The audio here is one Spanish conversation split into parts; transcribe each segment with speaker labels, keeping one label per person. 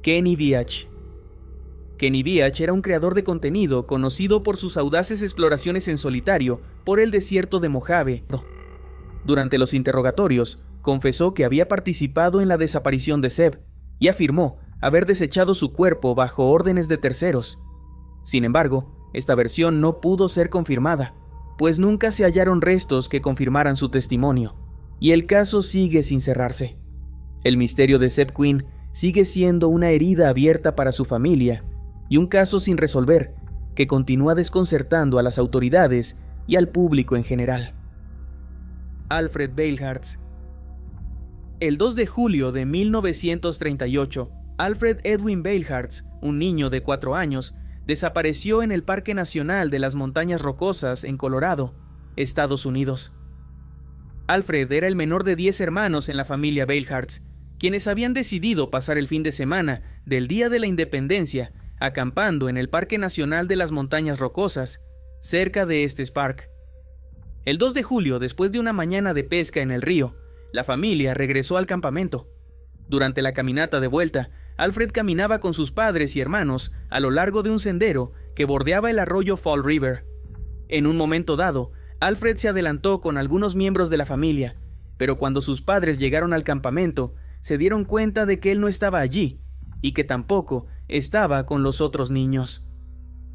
Speaker 1: Kenny Veach. Kenny Veach era un creador de contenido conocido por sus audaces exploraciones en solitario por el desierto de Mojave. Durante los interrogatorios, confesó que había participado en la desaparición de Seb y afirmó haber desechado su cuerpo bajo órdenes de terceros. Sin embargo, esta versión no pudo ser confirmada, pues nunca se hallaron restos que confirmaran su testimonio, y el caso sigue sin cerrarse. El misterio de Seb Quinn sigue siendo una herida abierta para su familia y un caso sin resolver que continúa desconcertando a las autoridades y al público en general. Alfred Beilhartz. El 2 de julio de 1938, Alfred Edwin Beilhartz, un niño de 4 años, desapareció en el Parque Nacional de las Montañas Rocosas en Colorado, Estados Unidos. Alfred era el menor de 10 hermanos en la familia Beilhartz, quienes habían decidido pasar el fin de semana del Día de la Independencia acampando en el Parque Nacional de las Montañas Rocosas, cerca de Estes Park. El 2 de julio, después de una mañana de pesca en el río, la familia regresó al campamento. Durante la caminata de vuelta, Alfred caminaba con sus padres y hermanos a lo largo de un sendero que bordeaba el arroyo Fall River. En un momento dado, Alfred se adelantó con algunos miembros de la familia, pero cuando sus padres llegaron al campamento, se dieron cuenta de que él no estaba allí y que tampoco estaba con los otros niños.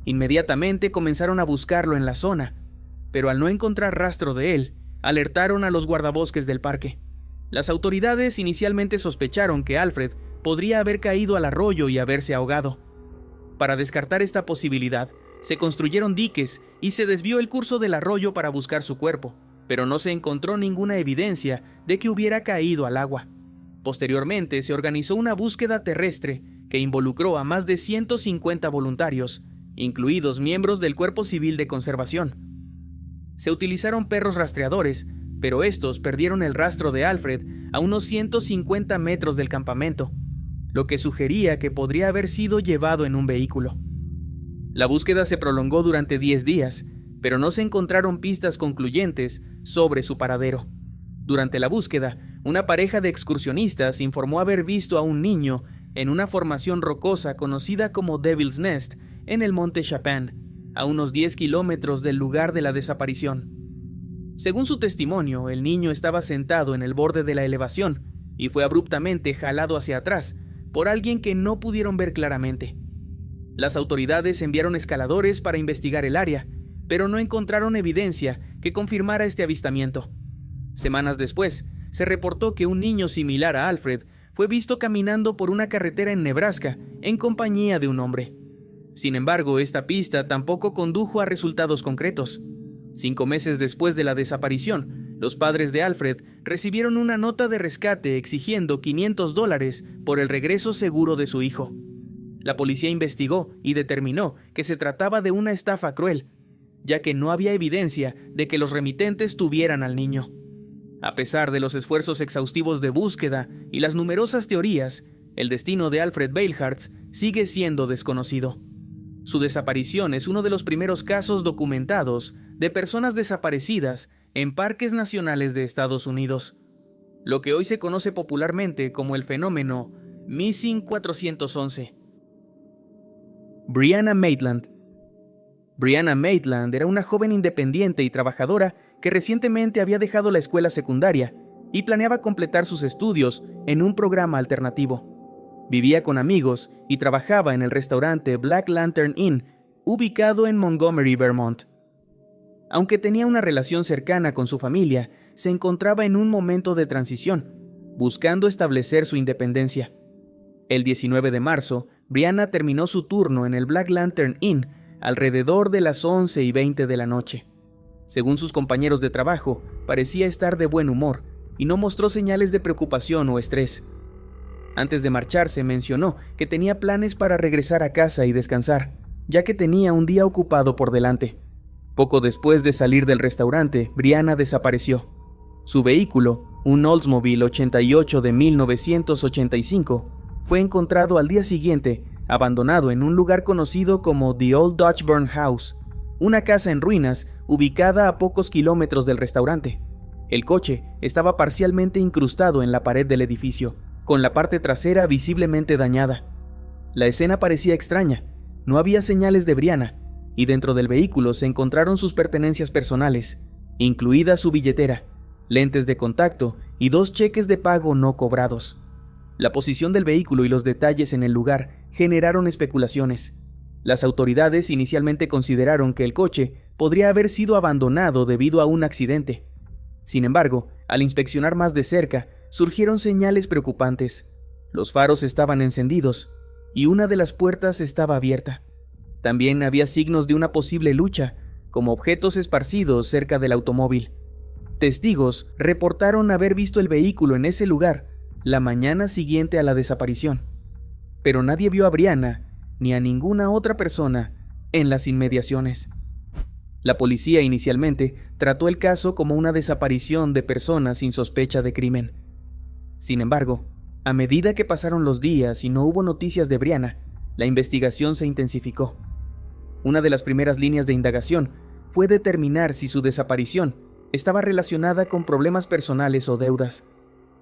Speaker 1: Inmediatamente comenzaron a buscarlo en la zona, pero al no encontrar rastro de él, alertaron a los guardabosques del parque. Las autoridades inicialmente sospecharon que Alfred podría haber caído al arroyo y haberse ahogado. Para descartar esta posibilidad, se construyeron diques y se desvió el curso del arroyo para buscar su cuerpo, pero no se encontró ninguna evidencia de que hubiera caído al agua. Posteriormente, se organizó una búsqueda terrestre que involucró a más de 150 voluntarios, incluidos miembros del Cuerpo Civil de Conservación. Se utilizaron perros rastreadores, pero estos perdieron el rastro de Alfred a unos 150 metros del campamento, lo que sugería que podría haber sido llevado en un vehículo. La búsqueda se prolongó durante 10 días, pero no se encontraron pistas concluyentes sobre su paradero. Durante la búsqueda, una pareja de excursionistas informó haber visto a un niño en una formación rocosa conocida como Devil's Nest en el monte Chapin, a unos 10 kilómetros del lugar de la desaparición. Según su testimonio, el niño estaba sentado en el borde de la elevación y fue abruptamente jalado hacia atrás por alguien que no pudieron ver claramente. Las autoridades enviaron escaladores para investigar el área, pero no encontraron evidencia que confirmara este avistamiento. Semanas después, se reportó que un niño similar a Alfred fue visto caminando por una carretera en Nebraska en compañía de un hombre. Sin embargo, esta pista tampoco condujo a resultados concretos. 5 meses después de la desaparición, los padres de Alfred recibieron una nota de rescate exigiendo $500 por el regreso seguro de su hijo. La policía investigó y determinó que se trataba de una estafa cruel, ya que no había evidencia de que los remitentes tuvieran al niño. A pesar de los esfuerzos exhaustivos de búsqueda y las numerosas teorías, el destino de Alfred Beilhartz sigue siendo desconocido. Su desaparición es uno de los primeros casos documentados de personas desaparecidas en parques nacionales de Estados Unidos, lo que hoy se conoce popularmente como el fenómeno Missing 411. Brianna Maitland. Brianna Maitland era una joven independiente y trabajadora que recientemente había dejado la escuela secundaria y planeaba completar sus estudios en un programa alternativo. Vivía con amigos y trabajaba en el restaurante Black Lantern Inn, ubicado en Montgomery, Vermont. Aunque tenía una relación cercana con su familia, se encontraba en un momento de transición, buscando establecer su independencia. El 19 de marzo, Brianna terminó su turno en el Black Lantern Inn alrededor de las 11:20 de la noche. Según sus compañeros de trabajo, parecía estar de buen humor y no mostró señales de preocupación o estrés. Antes de marcharse, mencionó que tenía planes para regresar a casa y descansar, ya que tenía un día ocupado por delante. Poco después de salir del restaurante, Brianna desapareció. Su vehículo, un Oldsmobile 88 de 1985, fue encontrado al día siguiente, abandonado en un lugar conocido como The Old Dutch Burn House, una casa en ruinas ubicada a pocos kilómetros del restaurante. El coche estaba parcialmente incrustado en la pared del edificio, con la parte trasera visiblemente dañada. La escena parecía extraña. No había señales de Brianna, y dentro del vehículo se encontraron sus pertenencias personales, incluida su billetera, lentes de contacto y 2 cheques de pago no cobrados. La posición del vehículo y los detalles en el lugar generaron especulaciones. Las autoridades inicialmente consideraron que el coche podría haber sido abandonado debido a un accidente. Sin embargo, al inspeccionar más de cerca, surgieron señales preocupantes. Los faros estaban encendidos y una de las puertas estaba abierta. También había signos de una posible lucha, como objetos esparcidos cerca del automóvil. Testigos reportaron haber visto el vehículo en ese lugar la mañana siguiente a la desaparición, pero nadie vio a Brianna ni a ninguna otra persona en las inmediaciones. La policía inicialmente trató el caso como una desaparición de personas sin sospecha de crimen. Sin embargo, a medida que pasaron los días y no hubo noticias de Brianna, la investigación se intensificó. Una de las primeras líneas de indagación fue determinar si su desaparición estaba relacionada con problemas personales o deudas.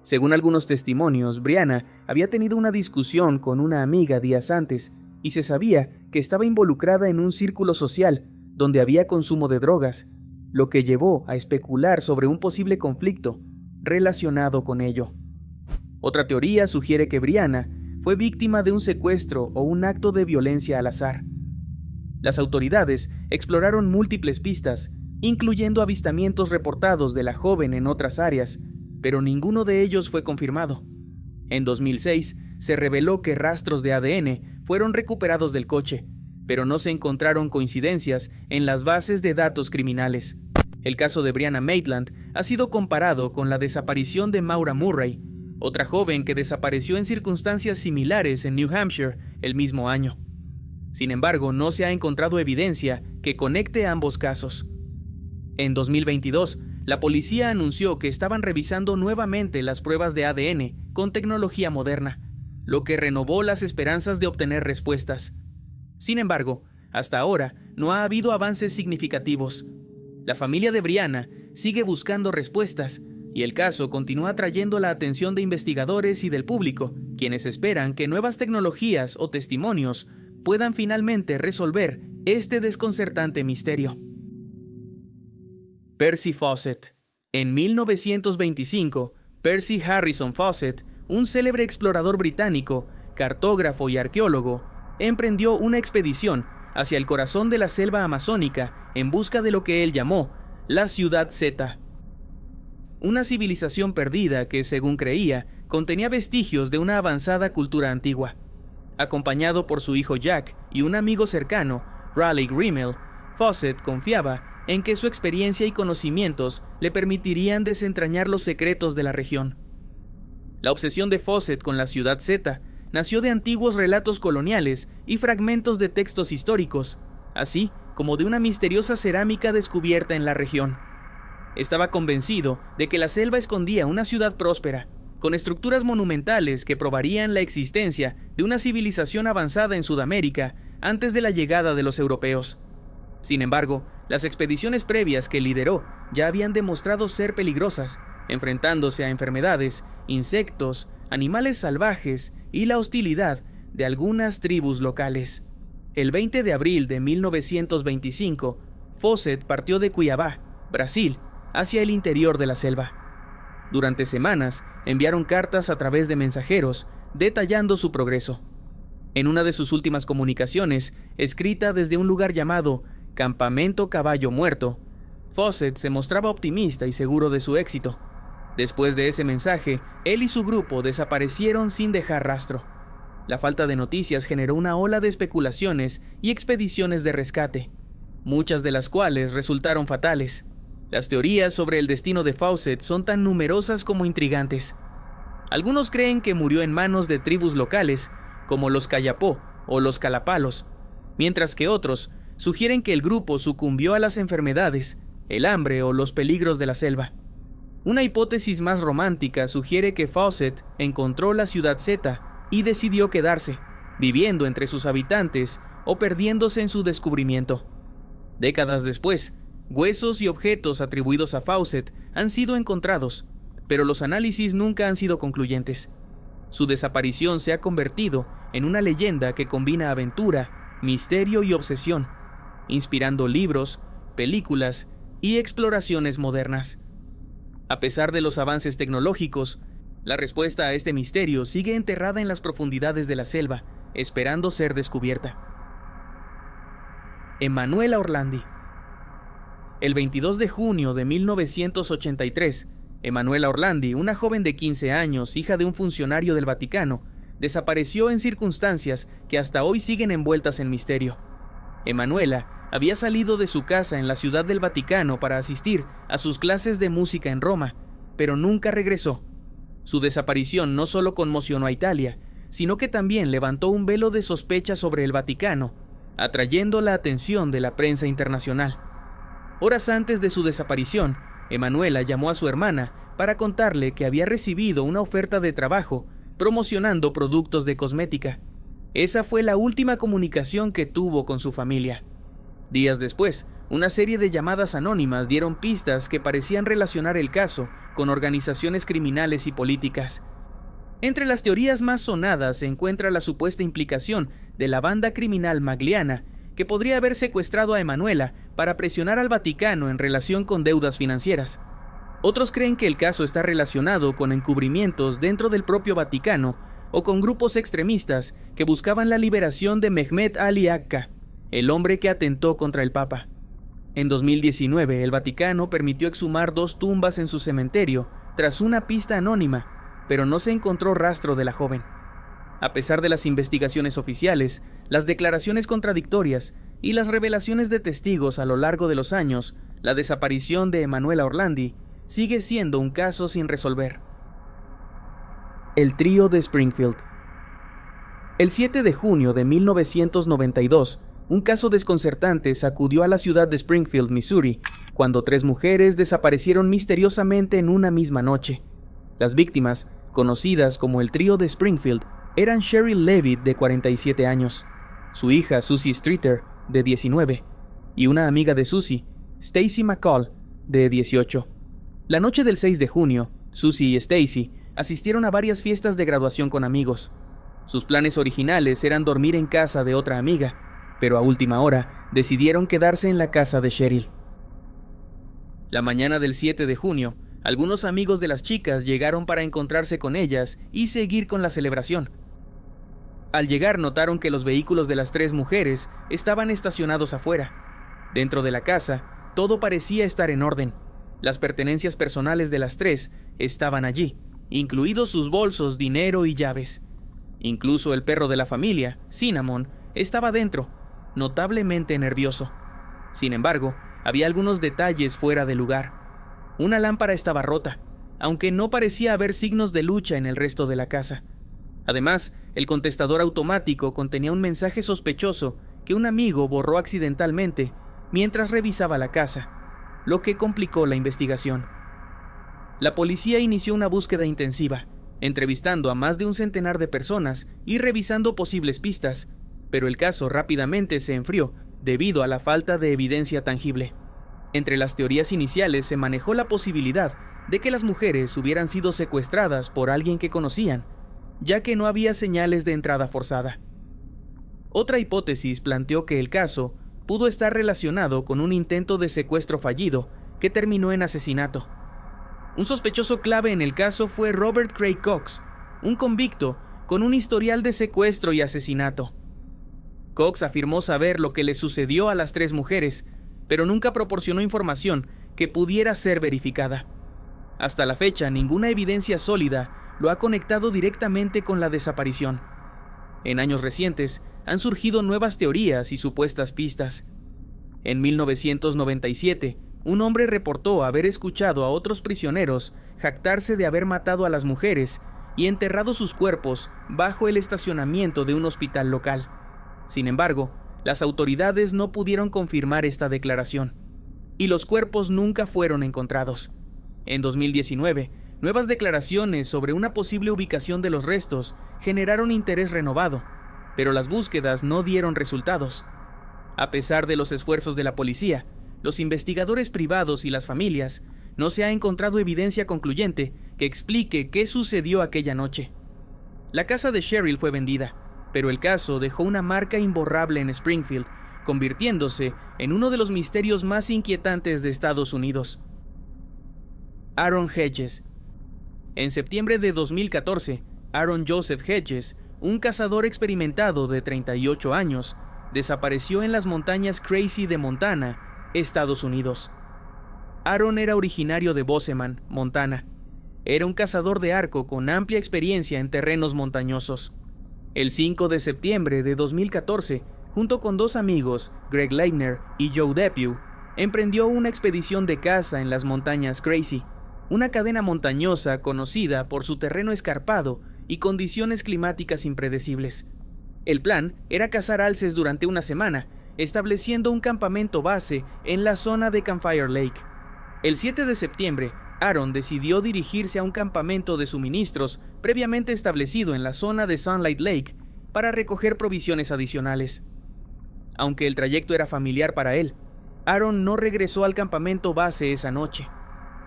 Speaker 1: Según algunos testimonios, Brianna había tenido una discusión con una amiga días antes y se sabía que estaba involucrada en un círculo social donde había consumo de drogas, lo que llevó a especular sobre un posible conflicto relacionado con ello. Otra teoría sugiere que Brianna fue víctima de un secuestro o un acto de violencia al azar. Las autoridades exploraron múltiples pistas, incluyendo avistamientos reportados de la joven en otras áreas, pero ninguno de ellos fue confirmado. En 2006, se reveló que rastros de ADN fueron recuperados del coche, pero no se encontraron coincidencias en las bases de datos criminales. El caso de Brianna Maitland ha sido comparado con la desaparición de Maura Murray, otra joven que desapareció en circunstancias similares en New Hampshire el mismo año. Sin embargo, no se ha encontrado evidencia que conecte ambos casos. En 2022, la policía anunció que estaban revisando nuevamente las pruebas de ADN con tecnología moderna, lo que renovó las esperanzas de obtener respuestas. Sin embargo, hasta ahora no ha habido avances significativos. La familia de Brianna sigue buscando respuestas y el caso continúa atrayendo la atención de investigadores y del público, quienes esperan que nuevas tecnologías o testimonios puedan finalmente resolver este desconcertante misterio. Percy Fawcett. En 1925, Percy Harrison Fawcett, un célebre explorador británico, cartógrafo y arqueólogo, emprendió una expedición hacia el corazón de la selva amazónica en busca de lo que él llamó la Ciudad Z. Una civilización perdida que, según creía, contenía vestigios de una avanzada cultura antigua. Acompañado por su hijo Jack y un amigo cercano, Raleigh Grimmel, Fawcett confiaba en que su experiencia y conocimientos le permitirían desentrañar los secretos de la región. La obsesión de Fawcett con la Ciudad Z nació de antiguos relatos coloniales y fragmentos de textos históricos, así como de una misteriosa cerámica descubierta en la región. Estaba convencido de que la selva escondía una ciudad próspera, con estructuras monumentales que probarían la existencia de una civilización avanzada en Sudamérica antes de la llegada de los europeos. Sin embargo, las expediciones previas que lideró ya habían demostrado ser peligrosas, enfrentándose a enfermedades, insectos, animales salvajes y la hostilidad de algunas tribus locales. El 20 de abril de 1925, Fawcett partió de Cuiabá, Brasil, hacia el interior de la selva. Durante semanas, enviaron cartas a través de mensajeros, detallando su progreso. En una de sus últimas comunicaciones, escrita desde un lugar llamado Campamento Caballo Muerto, Fawcett se mostraba optimista y seguro de su éxito. Después de ese mensaje, él y su grupo desaparecieron sin dejar rastro. La falta de noticias generó una ola de especulaciones y expediciones de rescate, muchas de las cuales resultaron fatales. Las teorías sobre el destino de Fawcett son tan numerosas como intrigantes. Algunos creen que murió en manos de tribus locales, como los Kayapó o los Kalapalos, mientras que otros sugieren que el grupo sucumbió a las enfermedades, el hambre o los peligros de la selva. Una hipótesis más romántica sugiere que Fawcett encontró la Ciudad Z y decidió quedarse, viviendo entre sus habitantes o perdiéndose en su descubrimiento. Décadas después, huesos y objetos atribuidos a Fawcett han sido encontrados, pero los análisis nunca han sido concluyentes. Su desaparición se ha convertido en una leyenda que combina aventura, misterio y obsesión, inspirando libros, películas y exploraciones modernas. A pesar de los avances tecnológicos, la respuesta a este misterio sigue enterrada en las profundidades de la selva, esperando ser descubierta. Emanuela Orlandi. El 22 de junio de 1983, Emanuela Orlandi, una joven de 15 años, hija de un funcionario del Vaticano, desapareció en circunstancias que hasta hoy siguen envueltas en misterio. Emanuela había salido de su casa en la Ciudad del Vaticano para asistir a sus clases de música en Roma, pero nunca regresó. Su desaparición no solo conmocionó a Italia, sino que también levantó un velo de sospecha sobre el Vaticano, atrayendo la atención de la prensa internacional. Horas antes de su desaparición, Emanuela llamó a su hermana para contarle que había recibido una oferta de trabajo promocionando productos de cosmética. Esa fue la última comunicación que tuvo con su familia. Días después, una serie de llamadas anónimas dieron pistas que parecían relacionar el caso con organizaciones criminales y políticas. Entre las teorías más sonadas se encuentra la supuesta implicación de la banda criminal Magliana, que podría haber secuestrado a Emanuela para presionar al Vaticano en relación con deudas financieras. Otros creen que el caso está relacionado con encubrimientos dentro del propio Vaticano o con grupos extremistas que buscaban la liberación de Mehmet Ali Agca, el hombre que atentó contra el Papa. En 2019, el Vaticano permitió exhumar 2 tumbas en su cementerio tras una pista anónima, pero no se encontró rastro de la joven. A pesar de las investigaciones oficiales, las declaraciones contradictorias y las revelaciones de testigos a lo largo de los años, la desaparición de Emanuela Orlandi sigue siendo un caso sin resolver. El trío de Springfield. El 7 de junio de 1992, un caso desconcertante sacudió a la ciudad de Springfield, Missouri, cuando 3 mujeres desaparecieron misteriosamente en una misma noche. Las víctimas, conocidas como el trío de Springfield, eran Cheryl Levitt, de 47 años, su hija Susie Streeter, de 19, y una amiga de Susie, Stacy McCall, de 18. La noche del 6 de junio, Susie y Stacy asistieron a varias fiestas de graduación con amigos. Sus planes originales eran dormir en casa de otra amiga, pero a última hora decidieron quedarse en la casa de Cheryl. La mañana del 7 de junio, algunos amigos de las chicas llegaron para encontrarse con ellas y seguir con la celebración. Al llegar notaron que los vehículos de las 3 mujeres estaban estacionados afuera. Dentro de la casa, todo parecía estar en orden. Las pertenencias personales de las 3 estaban allí, incluidos sus bolsos, dinero y llaves. Incluso el perro de la familia, Cinnamon, estaba dentro, notablemente nervioso. Sin embargo, había algunos detalles fuera de lugar. Una lámpara estaba rota, aunque no parecía haber signos de lucha en el resto de la casa. Además, el contestador automático contenía un mensaje sospechoso que un amigo borró accidentalmente mientras revisaba la casa, lo que complicó la investigación. La policía inició una búsqueda intensiva, entrevistando a más de un centenar de personas y revisando posibles pistas, pero el caso rápidamente se enfrió debido a la falta de evidencia tangible. Entre las teorías iniciales se manejó la posibilidad de que las mujeres hubieran sido secuestradas por alguien que conocían, ya que no había señales de entrada forzada. Otra hipótesis planteó que el caso pudo estar relacionado con un intento de secuestro fallido que terminó en asesinato. Un sospechoso clave en el caso fue Robert Craig Cox, un convicto con un historial de secuestro y asesinato. Cox afirmó saber lo que le sucedió a las 3 mujeres, pero nunca proporcionó información que pudiera ser verificada. Hasta la fecha, ninguna evidencia sólida lo ha conectado directamente con la desaparición. En años recientes, han surgido nuevas teorías y supuestas pistas. En 1997, un hombre reportó haber escuchado a otros prisioneros jactarse de haber matado a las mujeres y enterrado sus cuerpos bajo el estacionamiento de un hospital local. Sin embargo, las autoridades no pudieron confirmar esta declaración, y los cuerpos nunca fueron encontrados. En 2019, nuevas declaraciones sobre una posible ubicación de los restos generaron interés renovado, pero las búsquedas no dieron resultados. A pesar de los esfuerzos de la policía, los investigadores privados y las familias, no se ha encontrado evidencia concluyente que explique qué sucedió aquella noche. La casa de Cheryl fue vendida, pero el caso dejó una marca imborrable en Springfield, convirtiéndose en uno de los misterios más inquietantes de Estados Unidos. Aaron Hedges. En septiembre de 2014, Aaron Joseph Hedges, un cazador experimentado de 38 años, desapareció en las montañas Crazy de Montana, Estados Unidos. Aaron era originario de Bozeman, Montana. Era un cazador de arco con amplia experiencia en terrenos montañosos. El 5 de septiembre de 2014, junto con dos amigos, Greg Leitner y Joe Depew, emprendió una expedición de caza en las montañas Crazy, una cadena montañosa conocida por su terreno escarpado y condiciones climáticas impredecibles. El plan era cazar alces durante una semana, estableciendo un campamento base en la zona de Campfire Lake. El 7 de septiembre, Aaron decidió dirigirse a un campamento de suministros previamente establecido en la zona de Sunlight Lake para recoger provisiones adicionales. Aunque el trayecto era familiar para él, Aaron no regresó al campamento base esa noche.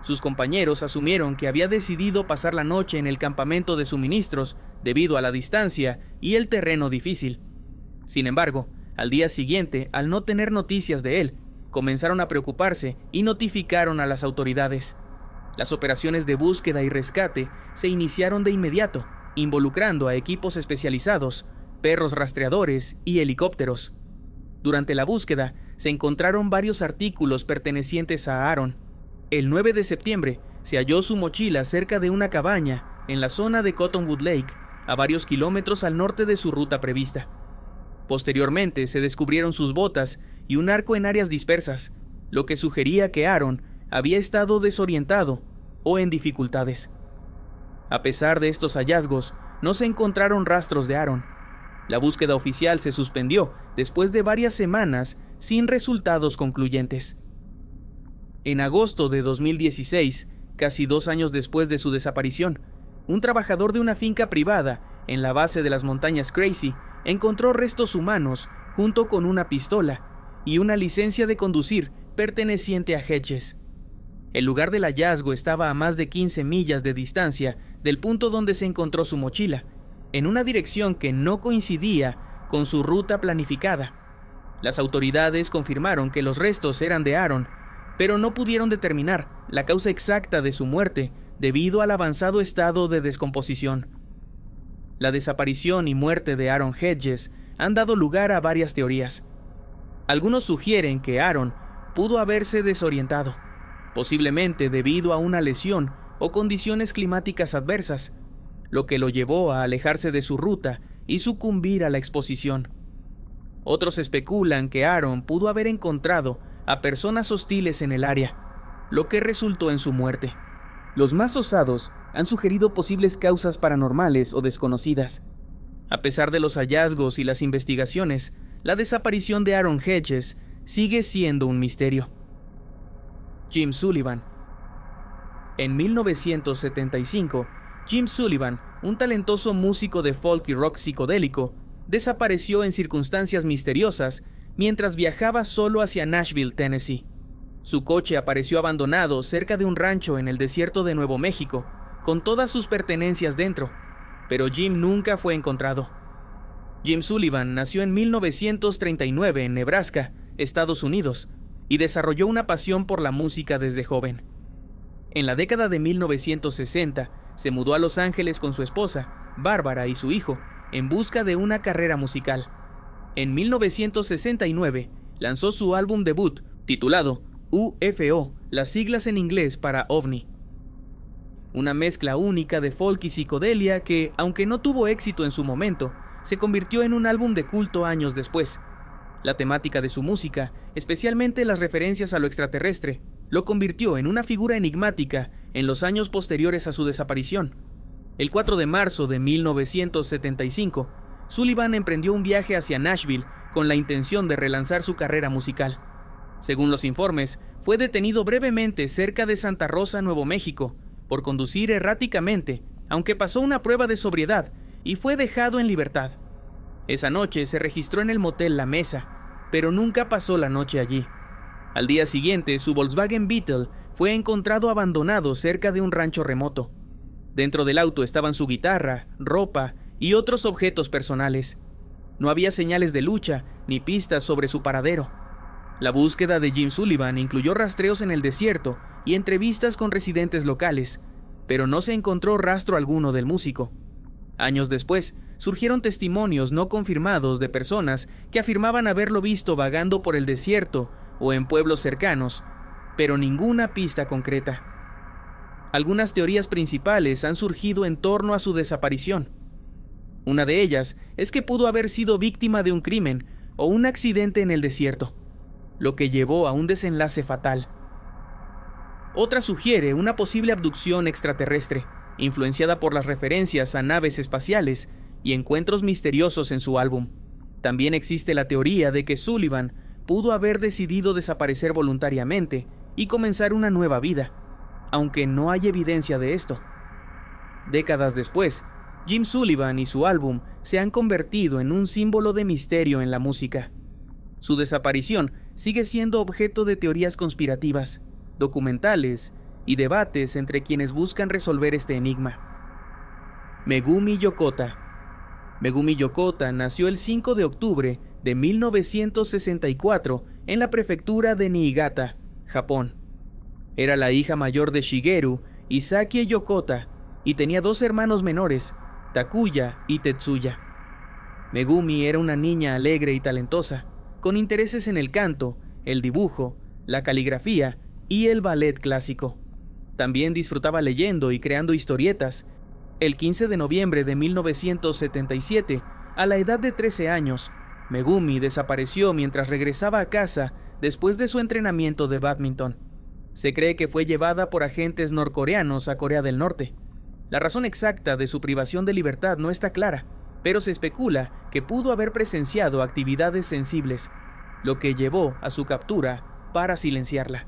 Speaker 1: Sus compañeros asumieron que había decidido pasar la noche en el campamento de suministros debido a la distancia y el terreno difícil. Sin embargo, al día siguiente, al no tener noticias de él, comenzaron a preocuparse y notificaron a las autoridades. Las operaciones de búsqueda y rescate se iniciaron de inmediato, involucrando a equipos especializados, perros rastreadores y helicópteros. Durante la búsqueda, se encontraron varios artículos pertenecientes a Aaron. El 9 de septiembre, se halló su mochila cerca de una cabaña en la zona de Cottonwood Lake, a varios kilómetros al norte de su ruta prevista. Posteriormente, se descubrieron sus botas y un arco en áreas dispersas, lo que sugería que Aaron había estado desorientado o en dificultades. A pesar de estos hallazgos, no se encontraron rastros de Aaron. La búsqueda oficial se suspendió después de varias semanas sin resultados concluyentes. En agosto de 2016, casi 2 años después de su desaparición, un trabajador de una finca privada en la base de las montañas Crazy encontró restos humanos junto con una pistola y una licencia de conducir perteneciente a Hedges. El lugar del hallazgo estaba a más de 15 millas de distancia del punto donde se encontró su mochila, en una dirección que no coincidía con su ruta planificada. Las autoridades confirmaron que los restos eran de Aaron, pero no pudieron determinar la causa exacta de su muerte debido al avanzado estado de descomposición. La desaparición y muerte de Aaron Hedges han dado lugar a varias teorías. Algunos sugieren que Aaron pudo haberse desorientado, posiblemente debido a una lesión o condiciones climáticas adversas, lo que lo llevó a alejarse de su ruta y sucumbir a la exposición. Otros especulan que Aaron pudo haber encontrado a personas hostiles en el área, lo que resultó en su muerte. Los más osados han sugerido posibles causas paranormales o desconocidas. A pesar de los hallazgos y las investigaciones, la desaparición de Aaron Hedges sigue siendo un misterio. Jim Sullivan. En 1975, Jim Sullivan, un talentoso músico de folk y rock psicodélico, desapareció en circunstancias misteriosas mientras viajaba solo hacia Nashville, Tennessee. Su coche apareció abandonado cerca de un rancho en el desierto de Nuevo México, con todas sus pertenencias dentro, pero Jim nunca fue encontrado. Jim Sullivan nació en 1939 en Nebraska, Estados Unidos, y desarrolló una pasión por la música desde joven. En la década de 1960, se mudó a Los Ángeles con su esposa, Bárbara, y su hijo, en busca de una carrera musical. En 1969, lanzó su álbum debut, titulado UFO, las siglas en inglés para OVNI. Una mezcla única de folk y psicodelia que, aunque no tuvo éxito en su momento, se convirtió en un álbum de culto años después. La temática de su música, especialmente las referencias a lo extraterrestre, lo convirtió en una figura enigmática en los años posteriores a su desaparición. El 4 de marzo de 1975, Sullivan emprendió un viaje hacia Nashville con la intención de relanzar su carrera musical. Según los informes, fue detenido brevemente cerca de Santa Rosa, Nuevo México, por conducir erráticamente, aunque pasó una prueba de sobriedad y fue dejado en libertad. Esa noche se registró en el motel La Mesa, pero nunca pasó la noche allí. Al día siguiente, su Volkswagen Beetle fue encontrado abandonado cerca de un rancho remoto. Dentro del auto estaban su guitarra, ropa y otros objetos personales. No había señales de lucha ni pistas sobre su paradero. La búsqueda de Jim Sullivan incluyó rastreos en el desierto y entrevistas con residentes locales, pero no se encontró rastro alguno del músico. Años después, surgieron testimonios no confirmados de personas que afirmaban haberlo visto vagando por el desierto o en pueblos cercanos, pero ninguna pista concreta. Algunas teorías principales han surgido en torno a su desaparición. Una de ellas es que pudo haber sido víctima de un crimen o un accidente en el desierto, lo que llevó a un desenlace fatal. Otra sugiere una posible abducción extraterrestre, influenciada por las referencias a naves espaciales y encuentros misteriosos en su álbum. También existe la teoría de que Sullivan pudo haber decidido desaparecer voluntariamente y comenzar una nueva vida, aunque no hay evidencia de esto. Décadas después, Jim Sullivan y su álbum se han convertido en un símbolo de misterio en la música. Su desaparición sigue siendo objeto de teorías conspirativas, documentales y debates entre quienes buscan resolver este enigma. Megumi Yokota. Megumi Yokota nació el 5 de octubre de 1964 en la prefectura de Niigata, Japón. Era la hija mayor de Shigeru y Sakie Yokota y tenía dos hermanos menores, Takuya y Tetsuya. Megumi era una niña alegre y talentosa, con intereses en el canto, el dibujo, la caligrafía y el ballet clásico. También disfrutaba leyendo y creando historietas. El 15 de noviembre de 1977, a la edad de 13 años, Megumi desapareció mientras regresaba a casa después de su entrenamiento de bádminton. Se cree que fue llevada por agentes norcoreanos a Corea del Norte. La razón exacta de su privación de libertad no está clara, pero se especula que pudo haber presenciado actividades sensibles, lo que llevó a su captura para silenciarla.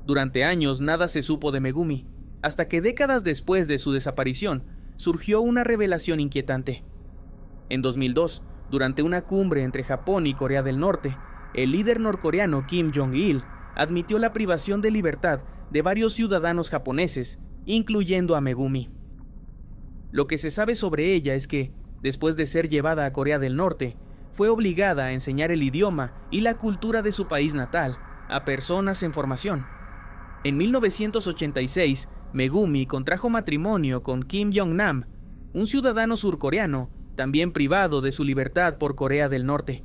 Speaker 1: Durante años nada se supo de Megumi, hasta que décadas después de su desaparición, surgió una revelación inquietante. En 2002, durante una cumbre entre Japón y Corea del Norte, el líder norcoreano Kim Jong-il admitió la privación de libertad de varios ciudadanos japoneses, incluyendo a Megumi. Lo que se sabe sobre ella es que, después de ser llevada a Corea del Norte, fue obligada a enseñar el idioma y la cultura de su país natal a personas en formación. En 1986, Megumi contrajo matrimonio con Kim Jong-nam, un ciudadano surcoreano, también privado de su libertad por Corea del Norte.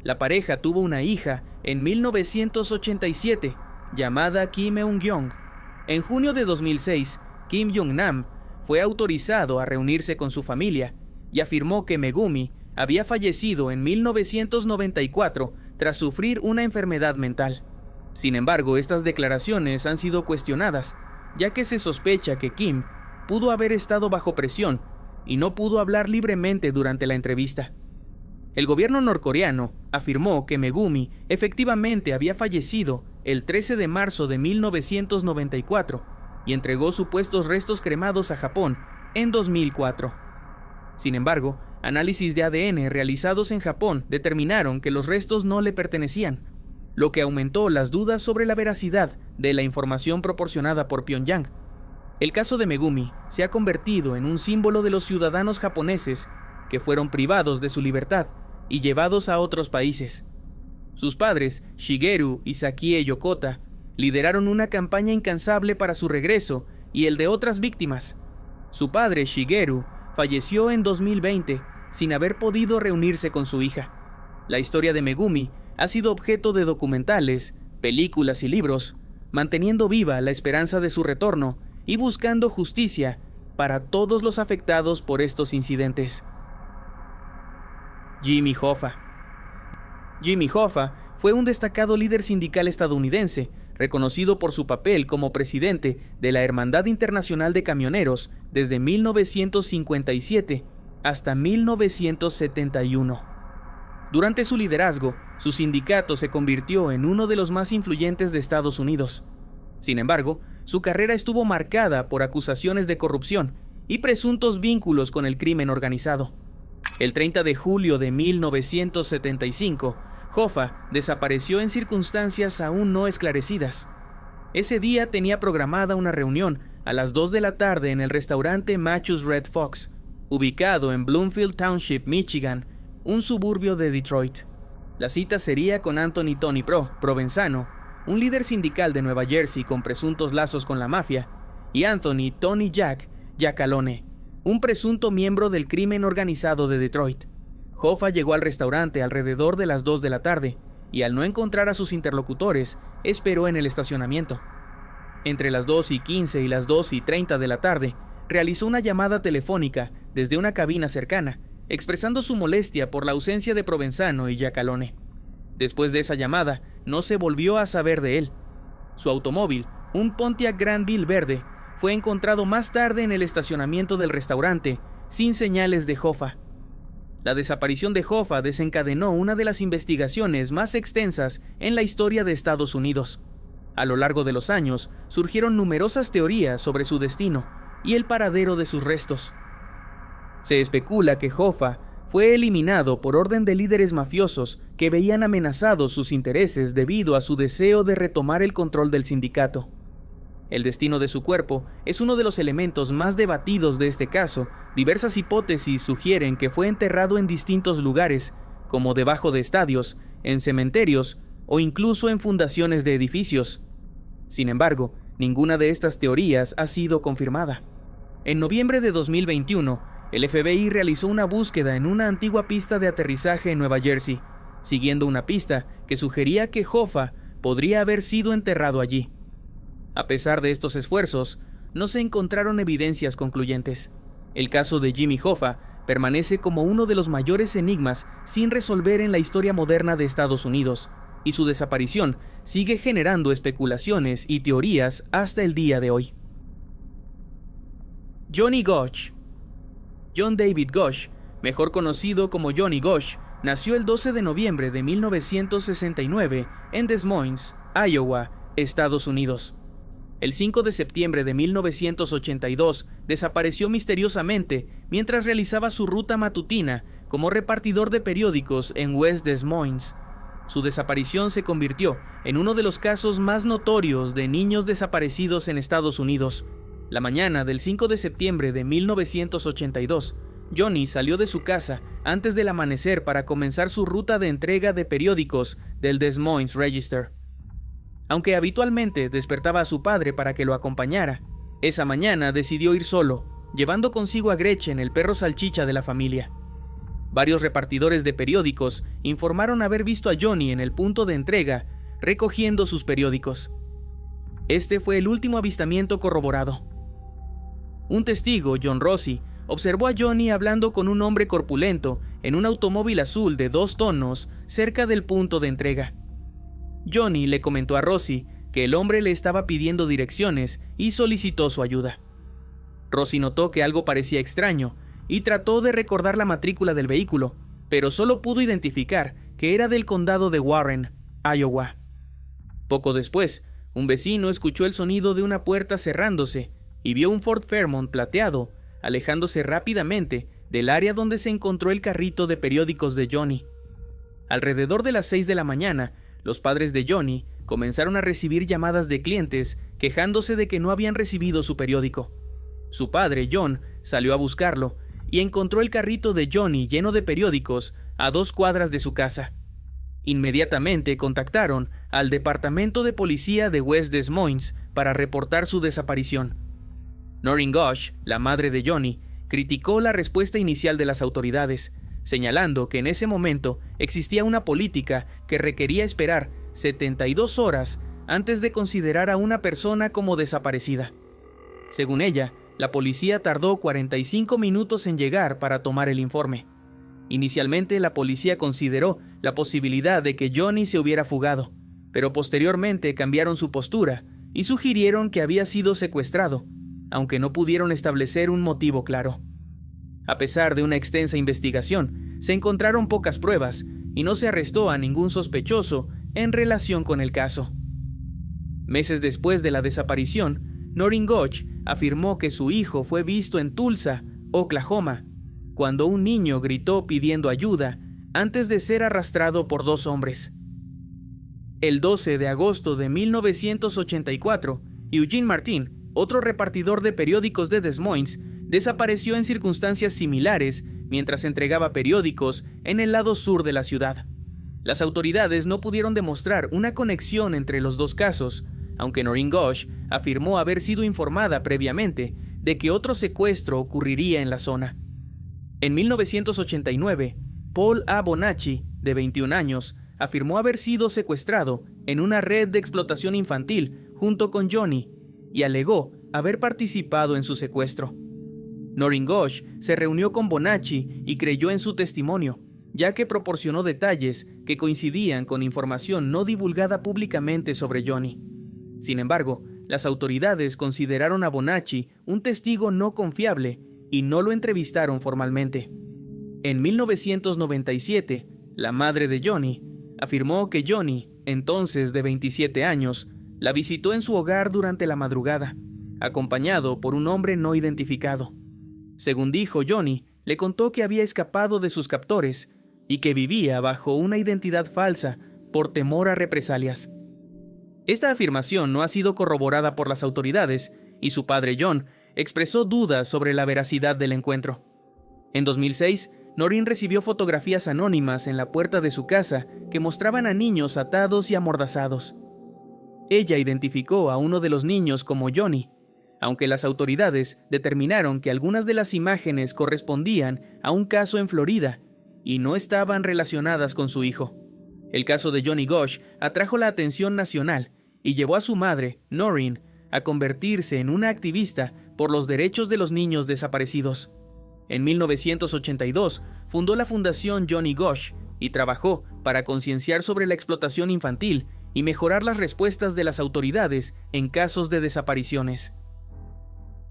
Speaker 1: La pareja tuvo una hija en 1987, llamada Kim Eun-gyong. En junio de 2006, Kim Jong-nam fue autorizado a reunirse con su familia y afirmó que Megumi había fallecido en 1994 tras sufrir una enfermedad mental. Sin embargo, estas declaraciones han sido cuestionadas, ya que se sospecha que Kim pudo haber estado bajo presión y no pudo hablar libremente durante la entrevista. El gobierno norcoreano afirmó que Megumi efectivamente había fallecido el 13 de marzo de 1994 y entregó supuestos restos cremados a Japón en 2004. Sin embargo, análisis de ADN realizados en Japón determinaron que los restos no le pertenecían, lo que aumentó las dudas sobre la veracidad de la información proporcionada por Pyongyang. El caso de Megumi se ha convertido en un símbolo de los ciudadanos japoneses que fueron privados de su libertad y llevados a otros países. Sus padres, Shigeru y Sakie Yokota, lideraron una campaña incansable para su regreso y el de otras víctimas. Su padre, Shigeru, falleció en 2020 sin haber podido reunirse con su hija. La historia de Megumi ha sido objeto de documentales, películas y libros, manteniendo viva la esperanza de su retorno y buscando justicia para todos los afectados por estos incidentes. Jimmy Hoffa. Jimmy Hoffa fue un destacado líder sindical estadounidense, reconocido por su papel como presidente de la Hermandad Internacional de Camioneros desde 1957 hasta 1971. Durante su liderazgo, su sindicato se convirtió en uno de los más influyentes de Estados Unidos. Sin embargo, su carrera estuvo marcada por acusaciones de corrupción y presuntos vínculos con el crimen organizado. El 30 de julio de 1975, Hoffa desapareció en circunstancias aún no esclarecidas. Ese día tenía programada una reunión a las 2 de la tarde en el restaurante Matthew's Red Fox, ubicado en Bloomfield Township, Michigan, un suburbio de Detroit. La cita sería con Anthony Tony Provenzano, un líder sindical de Nueva Jersey con presuntos lazos con la mafia, y Anthony Tony Jack Giacalone, un presunto miembro del crimen organizado de Detroit. Hoffa llegó al restaurante alrededor de las 2 de la tarde y al no encontrar a sus interlocutores, esperó en el estacionamiento. Entre las 2:15 y las 2:30 de la tarde, realizó una llamada telefónica desde una cabina cercana, expresando su molestia por la ausencia de Provenzano y Giacalone. Después de esa llamada, no se volvió a saber de él. Su automóvil, un Pontiac Grandville verde, fue encontrado más tarde en el estacionamiento del restaurante, sin señales de Hoffa. La desaparición de Hoffa desencadenó una de las investigaciones más extensas en la historia de Estados Unidos. A lo largo de los años, surgieron numerosas teorías sobre su destino y el paradero de sus restos. Se especula que Hoffa fue eliminado por orden de líderes mafiosos que veían amenazados sus intereses debido a su deseo de retomar el control del sindicato. El destino de su cuerpo es uno de los elementos más debatidos de este caso. Diversas hipótesis sugieren que fue enterrado en distintos lugares, como debajo de estadios, en cementerios o incluso en fundaciones de edificios. Sin embargo, ninguna de estas teorías ha sido confirmada. En noviembre de 2021, el FBI realizó una búsqueda en una antigua pista de aterrizaje en Nueva Jersey, siguiendo una pista que sugería que Hoffa podría haber sido enterrado allí. A pesar de estos esfuerzos, no se encontraron evidencias concluyentes. El caso de Jimmy Hoffa permanece como uno de los mayores enigmas sin resolver en la historia moderna de Estados Unidos, y su desaparición sigue generando especulaciones y teorías hasta el día de hoy. Johnny Gosch. John David Gosch, mejor conocido como Johnny Gosch, nació el 12 de noviembre de 1969 en Des Moines, Iowa, Estados Unidos. El 5 de septiembre de 1982 desapareció misteriosamente mientras realizaba su ruta matutina como repartidor de periódicos en West Des Moines. Su desaparición se convirtió en uno de los casos más notorios de niños desaparecidos en Estados Unidos. La mañana del 5 de septiembre de 1982, Johnny salió de su casa antes del amanecer para comenzar su ruta de entrega de periódicos del Des Moines Register. Aunque habitualmente despertaba a su padre para que lo acompañara, esa mañana decidió ir solo, llevando consigo a Gretchen, el perro salchicha de la familia. Varios repartidores de periódicos informaron haber visto a Johnny en el punto de entrega, recogiendo sus periódicos. Este fue el último avistamiento corroborado. Un testigo, John Rossi, observó a Johnny hablando con un hombre corpulento en un automóvil azul de 2 tonos cerca del punto de entrega. Johnny le comentó a Rossi que el hombre le estaba pidiendo direcciones y solicitó su ayuda. Rossi notó que algo parecía extraño y trató de recordar la matrícula del vehículo, pero solo pudo identificar que era del condado de Warren, Iowa. Poco después, un vecino escuchó el sonido de una puerta cerrándose y vio un Ford Fairmont plateado alejándose rápidamente del área donde se encontró el carrito de periódicos de Johnny. Alrededor de las 6 de la mañana, los padres de Johnny comenzaron a recibir llamadas de clientes quejándose de que no habían recibido su periódico. Su padre, John, salió a buscarlo y encontró el carrito de Johnny lleno de periódicos a 2 cuadras de su casa. Inmediatamente contactaron al departamento de policía de West Des Moines para reportar su desaparición. Noreen Gosch, la madre de Johnny, criticó la respuesta inicial de las autoridades, señalando que en ese momento existía una política que requería esperar 72 horas antes de considerar a una persona como desaparecida. Según ella, la policía tardó 45 minutos en llegar para tomar el informe. Inicialmente, la policía consideró la posibilidad de que Johnny se hubiera fugado, pero posteriormente cambiaron su postura y sugirieron que había sido secuestrado, aunque no pudieron establecer un motivo claro. A pesar de una extensa investigación, se encontraron pocas pruebas y no se arrestó a ningún sospechoso en relación con el caso. Meses después de la desaparición, Noreen Gosch afirmó que su hijo fue visto en Tulsa, Oklahoma, cuando un niño gritó pidiendo ayuda antes de ser arrastrado por 2 hombres. El 12 de agosto de 1984, Eugene Martin, otro repartidor de periódicos de Des Moines, desapareció en circunstancias similares mientras entregaba periódicos en el lado sur de la ciudad. Las autoridades no pudieron demostrar una conexión entre los dos casos, aunque Noreen Gosch afirmó haber sido informada previamente de que otro secuestro ocurriría en la zona. En 1989, Paul A. Bonacci, de 21 años, afirmó haber sido secuestrado en una red de explotación infantil junto con Johnny y alegó haber participado en su secuestro. Noreen Gosch se reunió con Bonacci y creyó en su testimonio, ya que proporcionó detalles que coincidían con información no divulgada públicamente sobre Johnny. Sin embargo, las autoridades consideraron a Bonacci un testigo no confiable y no lo entrevistaron formalmente. En 1997, la madre de Johnny afirmó que Johnny, entonces de 27 años, la visitó en su hogar durante la madrugada, acompañado por un hombre no identificado. Según dijo, Johnny le contó que había escapado de sus captores y que vivía bajo una identidad falsa por temor a represalias. Esta afirmación no ha sido corroborada por las autoridades y su padre John expresó dudas sobre la veracidad del encuentro. En 2006, Noreen recibió fotografías anónimas en la puerta de su casa que mostraban a niños atados y amordazados. Ella identificó a uno de los niños como Johnny, aunque las autoridades determinaron que algunas de las imágenes correspondían a un caso en Florida y no estaban relacionadas con su hijo. El caso de Johnny Gosch atrajo la atención nacional y llevó a su madre, Noreen, a convertirse en una activista por los derechos de los niños desaparecidos. En 1982 fundó la Fundación Johnny Gosch y trabajó para concienciar sobre la explotación infantil y mejorar las respuestas de las autoridades en casos de desapariciones.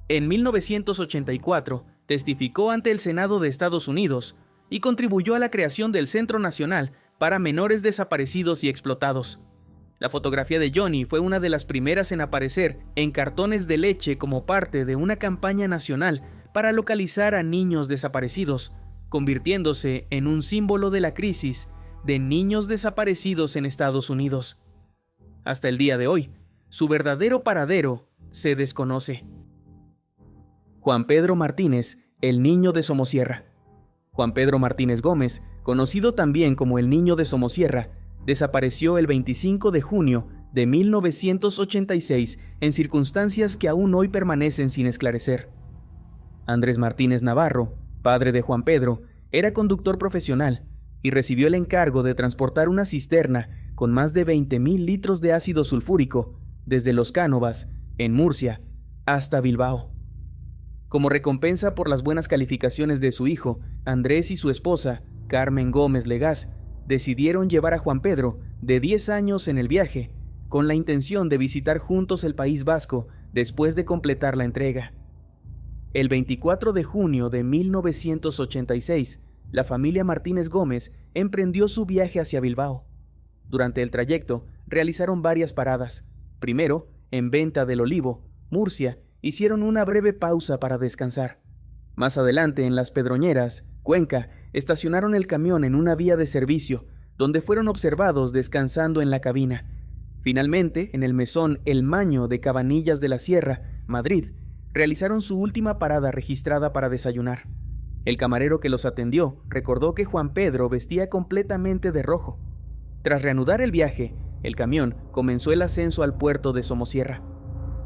Speaker 1: En 1984 testificó ante el Senado de Estados Unidos y contribuyó a la creación del Centro Nacional para Menores Desaparecidos y Explotados. La fotografía de Johnny fue una de las primeras en aparecer en cartones de leche como parte de una campaña nacional para localizar a niños desaparecidos, convirtiéndose en un símbolo de la crisis de niños desaparecidos en Estados Unidos. Hasta el día de hoy, su verdadero paradero se desconoce. Juan Pedro Martínez, el niño de Somosierra. Juan Pedro Martínez Gómez, conocido también como el niño de Somosierra, desapareció el 25 de junio de 1986 en circunstancias que aún hoy permanecen sin esclarecer. Andrés Martínez Navarro, padre de Juan Pedro, era conductor profesional y recibió el encargo de transportar una cisterna con más de 20,000 litros de ácido sulfúrico desde Los Cánovas, en Murcia, hasta Bilbao. Como recompensa por las buenas calificaciones de su hijo, Andrés y su esposa, Carmen Gómez Legaz, decidieron llevar a Juan Pedro, de 10 años, en el viaje, con la intención de visitar juntos el País Vasco después de completar la entrega. El 24 de junio de 1986, la familia Martínez Gómez emprendió su viaje hacia Bilbao. Durante el trayecto, realizaron varias paradas. Primero, en Venta del Olivo, Murcia, hicieron una breve pausa para descansar. Más adelante, en Las Pedroñeras, Cuenca, estacionaron el camión en una vía de servicio, donde fueron observados descansando en la cabina. Finalmente, en el mesón El Maño de Cabanillas de la Sierra, Madrid, realizaron su última parada registrada para desayunar. El camarero que los atendió recordó que Juan Pedro vestía completamente de rojo. Tras reanudar el viaje, el camión comenzó el ascenso al puerto de Somosierra.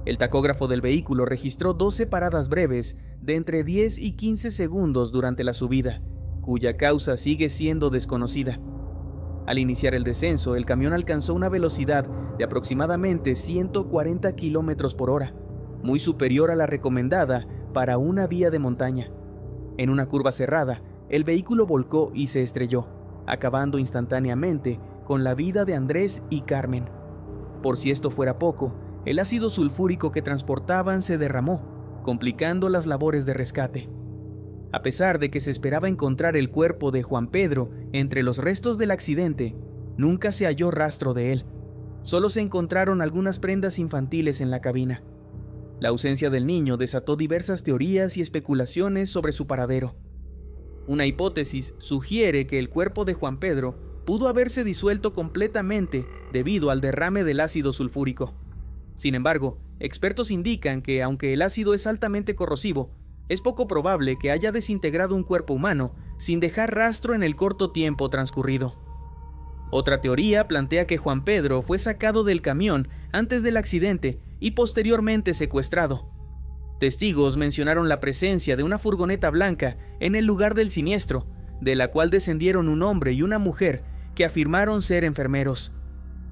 Speaker 1: El tacógrafo del vehículo registró 12 paradas breves de entre 10 y 15 segundos durante la subida, cuya causa sigue siendo desconocida. Al iniciar el descenso, el camión alcanzó una velocidad de aproximadamente 140 km por hora, muy superior a la recomendada para una vía de montaña. En una curva cerrada, el vehículo volcó y se estrelló, acabando instantáneamente con la vida de Andrés y Carmen. Por si esto fuera poco, el ácido sulfúrico que transportaban se derramó, complicando las labores de rescate. A pesar de que se esperaba encontrar el cuerpo de Juan Pedro entre los restos del accidente, nunca se halló rastro de él. Solo se encontraron algunas prendas infantiles en la cabina. La ausencia del niño desató diversas teorías y especulaciones sobre su paradero. Una hipótesis sugiere que el cuerpo de Juan Pedro pudo haberse disuelto completamente debido al derrame del ácido sulfúrico. Sin embargo, expertos indican que, aunque el ácido es altamente corrosivo, es poco probable que haya desintegrado un cuerpo humano sin dejar rastro en el corto tiempo transcurrido. Otra teoría plantea que Juan Pedro fue sacado del camión antes del accidente y posteriormente secuestrado. Testigos mencionaron la presencia de una furgoneta blanca en el lugar del siniestro, de la cual descendieron un hombre y una mujer que afirmaron ser enfermeros.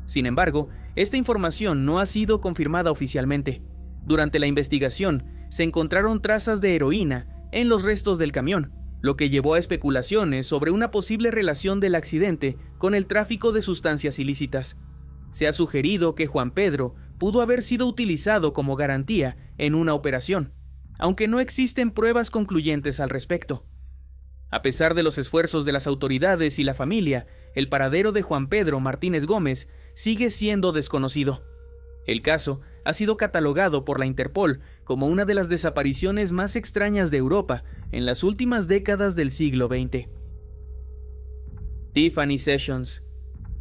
Speaker 1: Sin embargo, esta información no ha sido confirmada oficialmente. Durante la investigación, se encontraron trazas de heroína en los restos del camión, lo que llevó a especulaciones sobre una posible relación del accidente con el tráfico de sustancias ilícitas. Se ha sugerido que Juan Pedro pudo haber sido utilizado como garantía en una operación, aunque no existen pruebas concluyentes al respecto. A pesar de los esfuerzos de las autoridades y la familia, el paradero de Juan Pedro Martínez Gómez sigue siendo desconocido. El caso ha sido catalogado por la Interpol como una de las desapariciones más extrañas de Europa en las últimas décadas del siglo XX. Tiffany Sessions.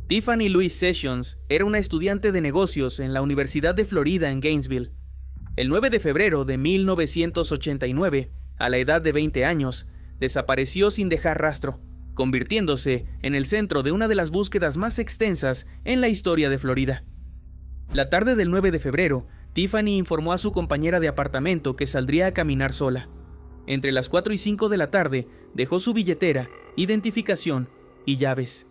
Speaker 1: Tiffany Louise Sessions era una estudiante de negocios en la Universidad de Florida en Gainesville. El 9 de febrero de 1989, a la edad de 20 años, desapareció sin dejar rastro, convirtiéndose en el centro de una de las búsquedas más extensas en la historia de Florida. La tarde del 9 de febrero, Tiffany informó a su compañera de apartamento que saldría a caminar sola. Entre las 4 y 5 de la tarde, dejó su billetera, identificación y llaves.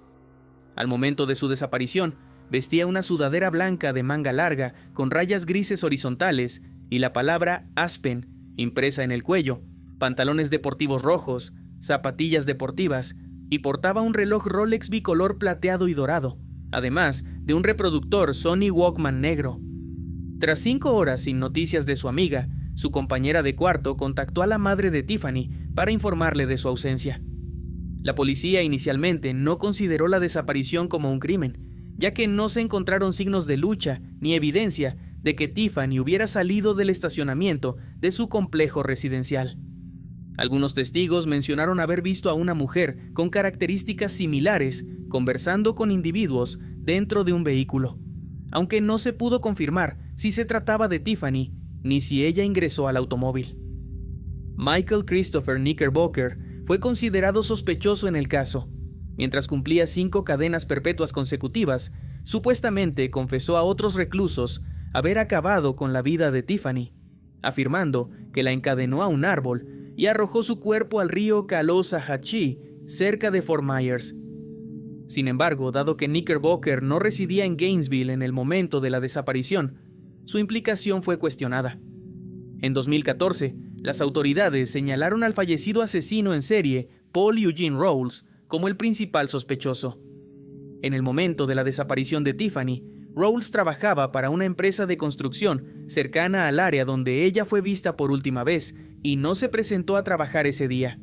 Speaker 1: Al momento de su desaparición, vestía una sudadera blanca de manga larga con rayas grises horizontales y la palabra Aspen impresa en el cuello, pantalones deportivos rojos, zapatillas deportivas y portaba un reloj Rolex bicolor plateado y dorado, además de un reproductor Sony Walkman negro. Tras 5 horas sin noticias de su amiga, su compañera de cuarto contactó a la madre de Tiffany para informarle de su ausencia. La policía inicialmente no consideró la desaparición como un crimen, ya que no se encontraron signos de lucha ni evidencia de que Tiffany hubiera salido del estacionamiento de su complejo residencial. Algunos testigos mencionaron haber visto a una mujer con características similares conversando con individuos dentro de un vehículo, aunque no se pudo confirmar si se trataba de Tiffany ni si ella ingresó al automóvil. Michael Christopher Knickerbocker fue considerado sospechoso en el caso. Mientras cumplía 5 cadenas perpetuas consecutivas, supuestamente confesó a otros reclusos haber acabado con la vida de Tiffany, afirmando que la encadenó a un árbol y arrojó su cuerpo al río Caloosahatchee, cerca de Fort Myers. Sin embargo, dado que Knickerbocker no residía en Gainesville en el momento de la desaparición, su implicación fue cuestionada. En 2014, las autoridades señalaron al fallecido asesino en serie, Paul Eugene Rawls, como el principal sospechoso. En el momento de la desaparición de Tiffany, Rawls trabajaba para una empresa de construcción cercana al área donde ella fue vista por última vez y no se presentó a trabajar ese día.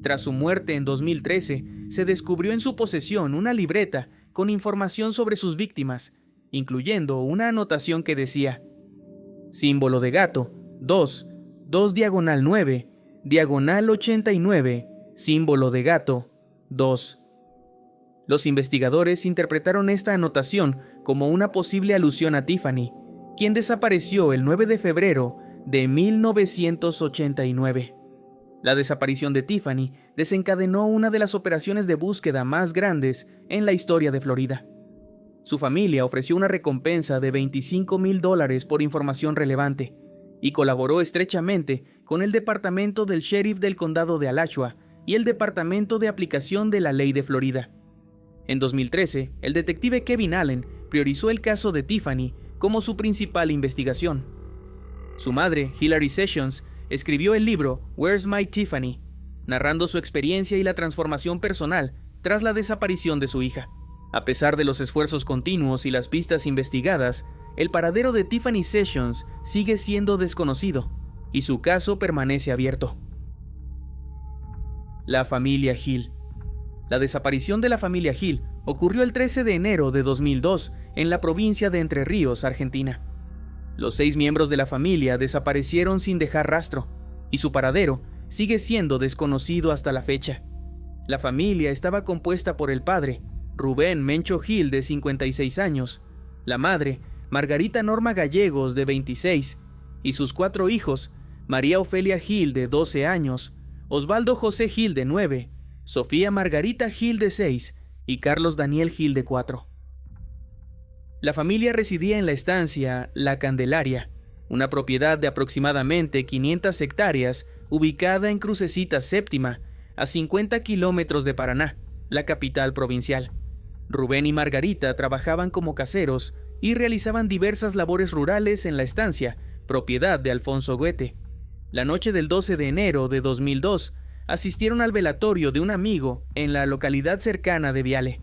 Speaker 1: Tras su muerte en 2013, se descubrió en su posesión una libreta con información sobre sus víctimas, incluyendo una anotación que decía: símbolo de gato, 2 diagonal 9, diagonal 89, símbolo de gato, 2. Los investigadores interpretaron esta anotación como una posible alusión a Tiffany, quien desapareció el 9 de febrero de 1989. La desaparición de Tiffany desencadenó una de las operaciones de búsqueda más grandes en la historia de Florida. Su familia ofreció una recompensa de $25,000 por información relevante y colaboró estrechamente con el departamento del sheriff del condado de Alachua y el departamento de aplicación de la ley de Florida. En 2013, el detective Kevin Allen priorizó el caso de Tiffany como su principal investigación. Su madre, Hilary Sessions, escribió el libro Where's My Tiffany, narrando su experiencia y la transformación personal tras la desaparición de su hija. A pesar de los esfuerzos continuos y las pistas investigadas, el paradero de Tiffany Sessions sigue siendo desconocido y su caso permanece abierto. La familia Hill. La desaparición de la familia Hill ocurrió el 13 de enero de 2002 en la provincia de Entre Ríos, Argentina. Los 6 miembros de la familia desaparecieron sin dejar rastro, y su paradero sigue siendo desconocido hasta la fecha. La familia estaba compuesta por el padre, Rubén Mencho Hill, de 56 años, la madre, Margarita Norma Gallegos, de 26, y sus 4 hijos, María Ofelia Gil, de 12 años, Osvaldo José Gil, de 9, Sofía Margarita Gil, de 6, y Carlos Daniel Gil, de 4. La familia residía en la estancia La Candelaria, una propiedad de aproximadamente 500 hectáreas ubicada en Crucecita Séptima, a 50 kilómetros de Paraná, la capital provincial. Rubén y Margarita trabajaban como caseros y realizaban diversas labores rurales en la estancia, propiedad de Alfonso Goethe. La noche del 12 de enero de 2002, asistieron al velatorio de un amigo en la localidad cercana de Viale.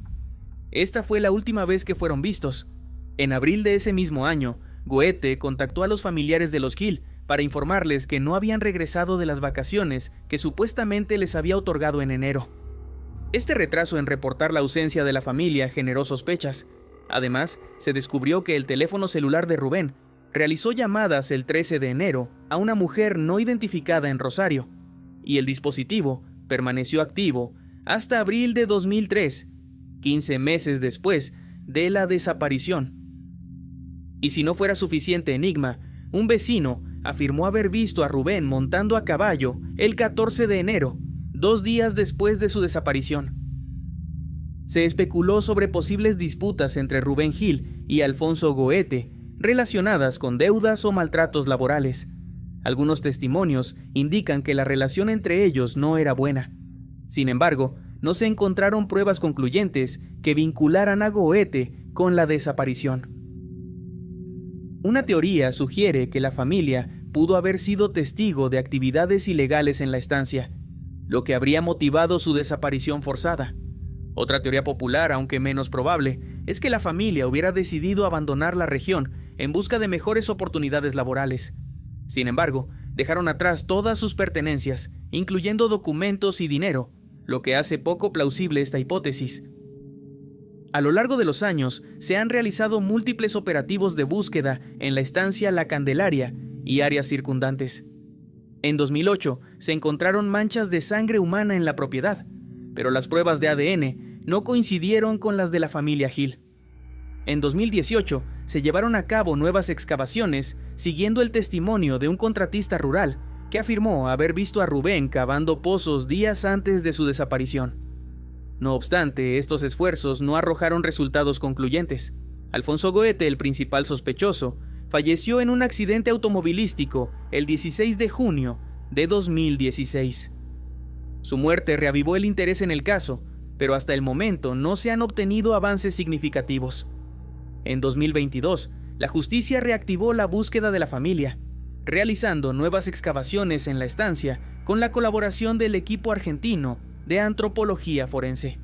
Speaker 1: Esta fue la última vez que fueron vistos. En abril de ese mismo año, Goethe contactó a los familiares de los Gil para informarles que no habían regresado de las vacaciones que supuestamente les había otorgado en enero. Este retraso en reportar la ausencia de la familia generó sospechas. Además, se descubrió que el teléfono celular de Rubén realizó llamadas el 13 de enero a una mujer no identificada en Rosario, y el dispositivo permaneció activo hasta abril de 2003, 15 meses después de la desaparición. Y si no fuera suficiente enigma, un vecino afirmó haber visto a Rubén montando a caballo el 14 de enero, 2 días después de su desaparición. Se especuló sobre posibles disputas entre Rubén Gil y Alfonso Goethe relacionadas con deudas o maltratos laborales. Algunos testimonios indican que la relación entre ellos no era buena. Sin embargo, no se encontraron pruebas concluyentes que vincularan a Goethe con la desaparición. Una teoría sugiere que la familia pudo haber sido testigo de actividades ilegales en la estancia, lo que habría motivado su desaparición forzada. Otra teoría popular, aunque menos probable, es que la familia hubiera decidido abandonar la región en busca de mejores oportunidades laborales. Sin embargo, dejaron atrás todas sus pertenencias, incluyendo documentos y dinero, lo que hace poco plausible esta hipótesis. A lo largo de los años, se han realizado múltiples operativos de búsqueda en la estancia La Candelaria y áreas circundantes. En 2008, se encontraron manchas de sangre humana en la propiedad, pero las pruebas de ADN no coincidieron con las de la familia Gil. En 2018, se llevaron a cabo nuevas excavaciones siguiendo el testimonio de un contratista rural que afirmó haber visto a Rubén cavando pozos días antes de su desaparición. No obstante, estos esfuerzos no arrojaron resultados concluyentes. Alfonso Goethe, el principal sospechoso, falleció en un accidente automovilístico el 16 de junio de 2016. Su muerte reavivó el interés en el caso, pero hasta el momento no se han obtenido avances significativos. En 2022, la justicia reactivó la búsqueda de la familia, realizando nuevas excavaciones en la estancia con la colaboración del equipo argentino de antropología forense.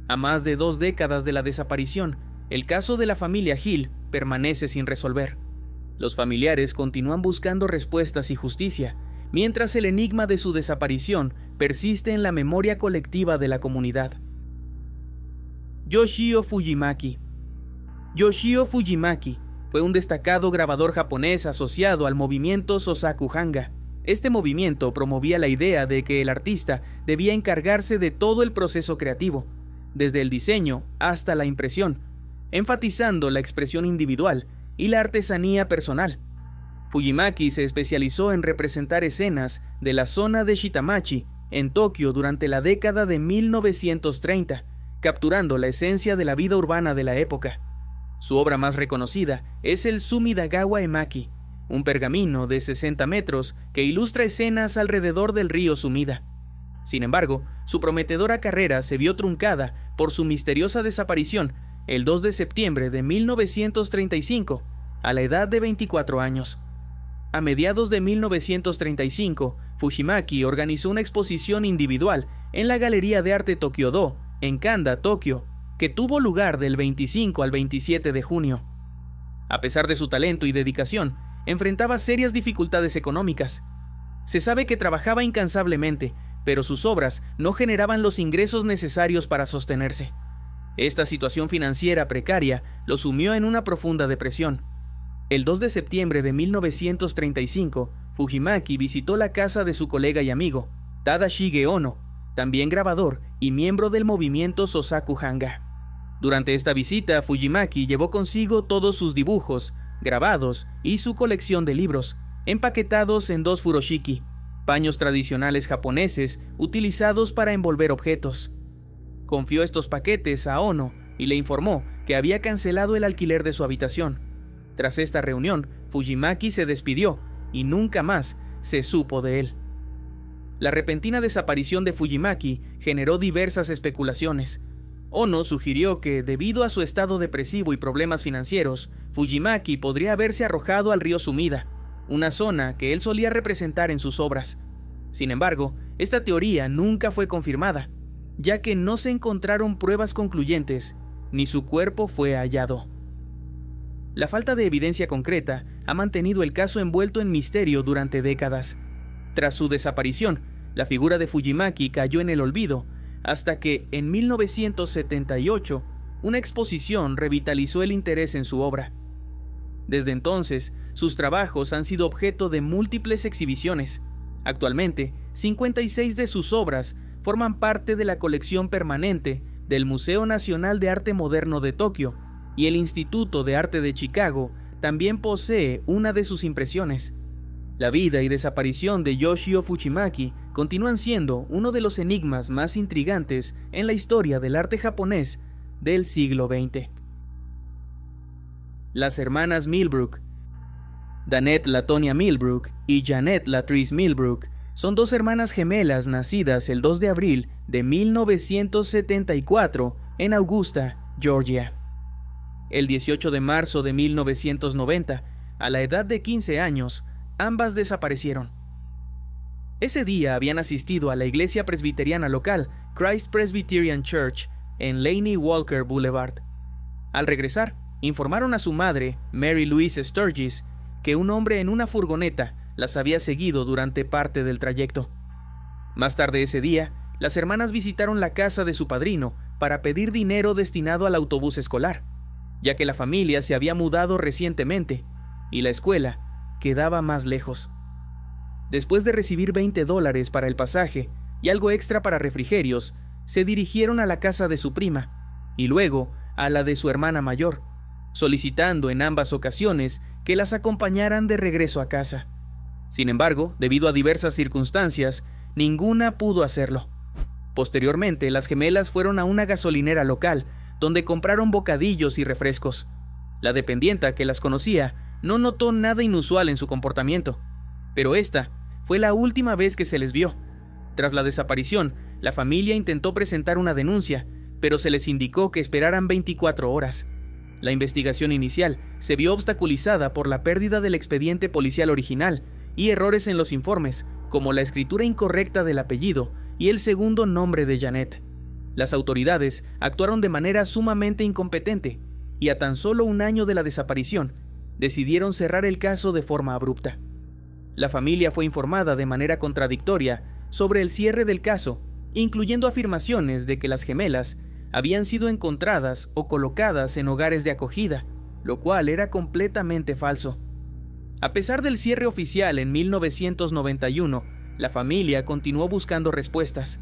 Speaker 1: A más de 2 décadas de la desaparición, el caso de la familia Gil permanece sin resolver. Los familiares continúan buscando respuestas y justicia, mientras el enigma de su desaparición persiste en la memoria colectiva de la comunidad. Yoshio Fujimaki. Yoshio Fujimaki fue un destacado grabador japonés asociado al movimiento Sosaku Hanga. Este movimiento promovía la idea de que el artista debía encargarse de todo el proceso creativo, desde el diseño hasta la impresión, enfatizando la expresión individual y la artesanía personal. Fujimaki se especializó en representar escenas de la zona de Shitamachi, en Tokio, durante la década de 1930, capturando la esencia de la vida urbana de la época. Su obra más reconocida es el Sumidagawa Emaki, un pergamino de 60 metros que ilustra escenas alrededor del río Sumida. Sin embargo, su prometedora carrera se vio truncada por su misteriosa desaparición el 2 de septiembre de 1935, a la edad de 24 años. A mediados de 1935, Fujimaki organizó una exposición individual en la Galería de Arte Tokyo-do, en Kanda, Tokio, que tuvo lugar del 25 al 27 de junio. A pesar de su talento y dedicación, enfrentaba serias dificultades económicas. Se sabe que trabajaba incansablemente, pero sus obras no generaban los ingresos necesarios para sostenerse. Esta situación financiera precaria lo sumió en una profunda depresión. El 2 de septiembre de 1935, Fujimaki visitó la casa de su colega y amigo, Tadashige Ono, también grabador y miembro del movimiento Sosaku Hanga. Durante esta visita, Fujimaki llevó consigo todos sus dibujos, grabados y su colección de libros, empaquetados en 2 furoshiki, paños tradicionales japoneses utilizados para envolver objetos. Confió estos paquetes a Ono y le informó que había cancelado el alquiler de su habitación. Tras esta reunión, Fujimaki se despidió y nunca más se supo de él. La repentina desaparición de Fujimaki generó diversas especulaciones. Ono sugirió que, debido a su estado depresivo y problemas financieros, Fujimaki podría haberse arrojado al río Sumida, una zona que él solía representar en sus obras. Sin embargo, esta teoría nunca fue confirmada, ya que no se encontraron pruebas concluyentes, ni su cuerpo fue hallado. La falta de evidencia concreta ha mantenido el caso envuelto en misterio durante décadas. Tras su desaparición, la figura de Fujimaki cayó en el olvido, hasta que, en 1978, una exposición revitalizó el interés en su obra. Desde entonces, sus trabajos han sido objeto de múltiples exhibiciones. Actualmente, 56 de sus obras forman parte de la colección permanente del Museo Nacional de Arte Moderno de Tokio, y el Instituto de Arte de Chicago también posee una de sus impresiones. La vida y desaparición de Yoshio Fujimaki continúan siendo uno de los enigmas más intrigantes en la historia del arte japonés del siglo XX. Las hermanas Millbrook. Danette Latonia Millbrook y Janet Latrice Millbrook son 2 hermanas gemelas nacidas el 2 de abril de 1974 en Augusta, Georgia. El 18 de marzo de 1990, a la edad de 15 años, ambas desaparecieron. Ese día habían asistido a la iglesia presbiteriana local, Christ Presbyterian Church, en Laney Walker Boulevard. Al regresar, informaron a su madre, Mary Louise Sturgis, que un hombre en una furgoneta las había seguido durante parte del trayecto. Más tarde ese día, las hermanas visitaron la casa de su padrino para pedir dinero destinado al autobús escolar, ya que la familia se había mudado recientemente y la escuela quedaba más lejos. Después de recibir $20 para el pasaje y algo extra para refrigerios, se dirigieron a la casa de su prima y luego a la de su hermana mayor, solicitando en ambas ocasiones que las acompañaran de regreso a casa. Sin embargo, debido a diversas circunstancias, ninguna pudo hacerlo. Posteriormente, las gemelas fueron a una gasolinera local, donde compraron bocadillos y refrescos. La dependienta que las conocía no notó nada inusual en su comportamiento, pero esta fue la última vez que se les vio. Tras la desaparición, la familia intentó presentar una denuncia, pero se les indicó que esperaran 24 horas. La investigación inicial se vio obstaculizada por la pérdida del expediente policial original y errores en los informes, como la escritura incorrecta del apellido y el segundo nombre de Janet. Las autoridades actuaron de manera sumamente incompetente y a tan solo un año de la desaparición, decidieron cerrar el caso de forma abrupta. La familia fue informada de manera contradictoria sobre el cierre del caso, incluyendo afirmaciones de que las gemelas habían sido encontradas o colocadas en hogares de acogida, lo cual era completamente falso. A pesar del cierre oficial en 1991, la familia continuó buscando respuestas.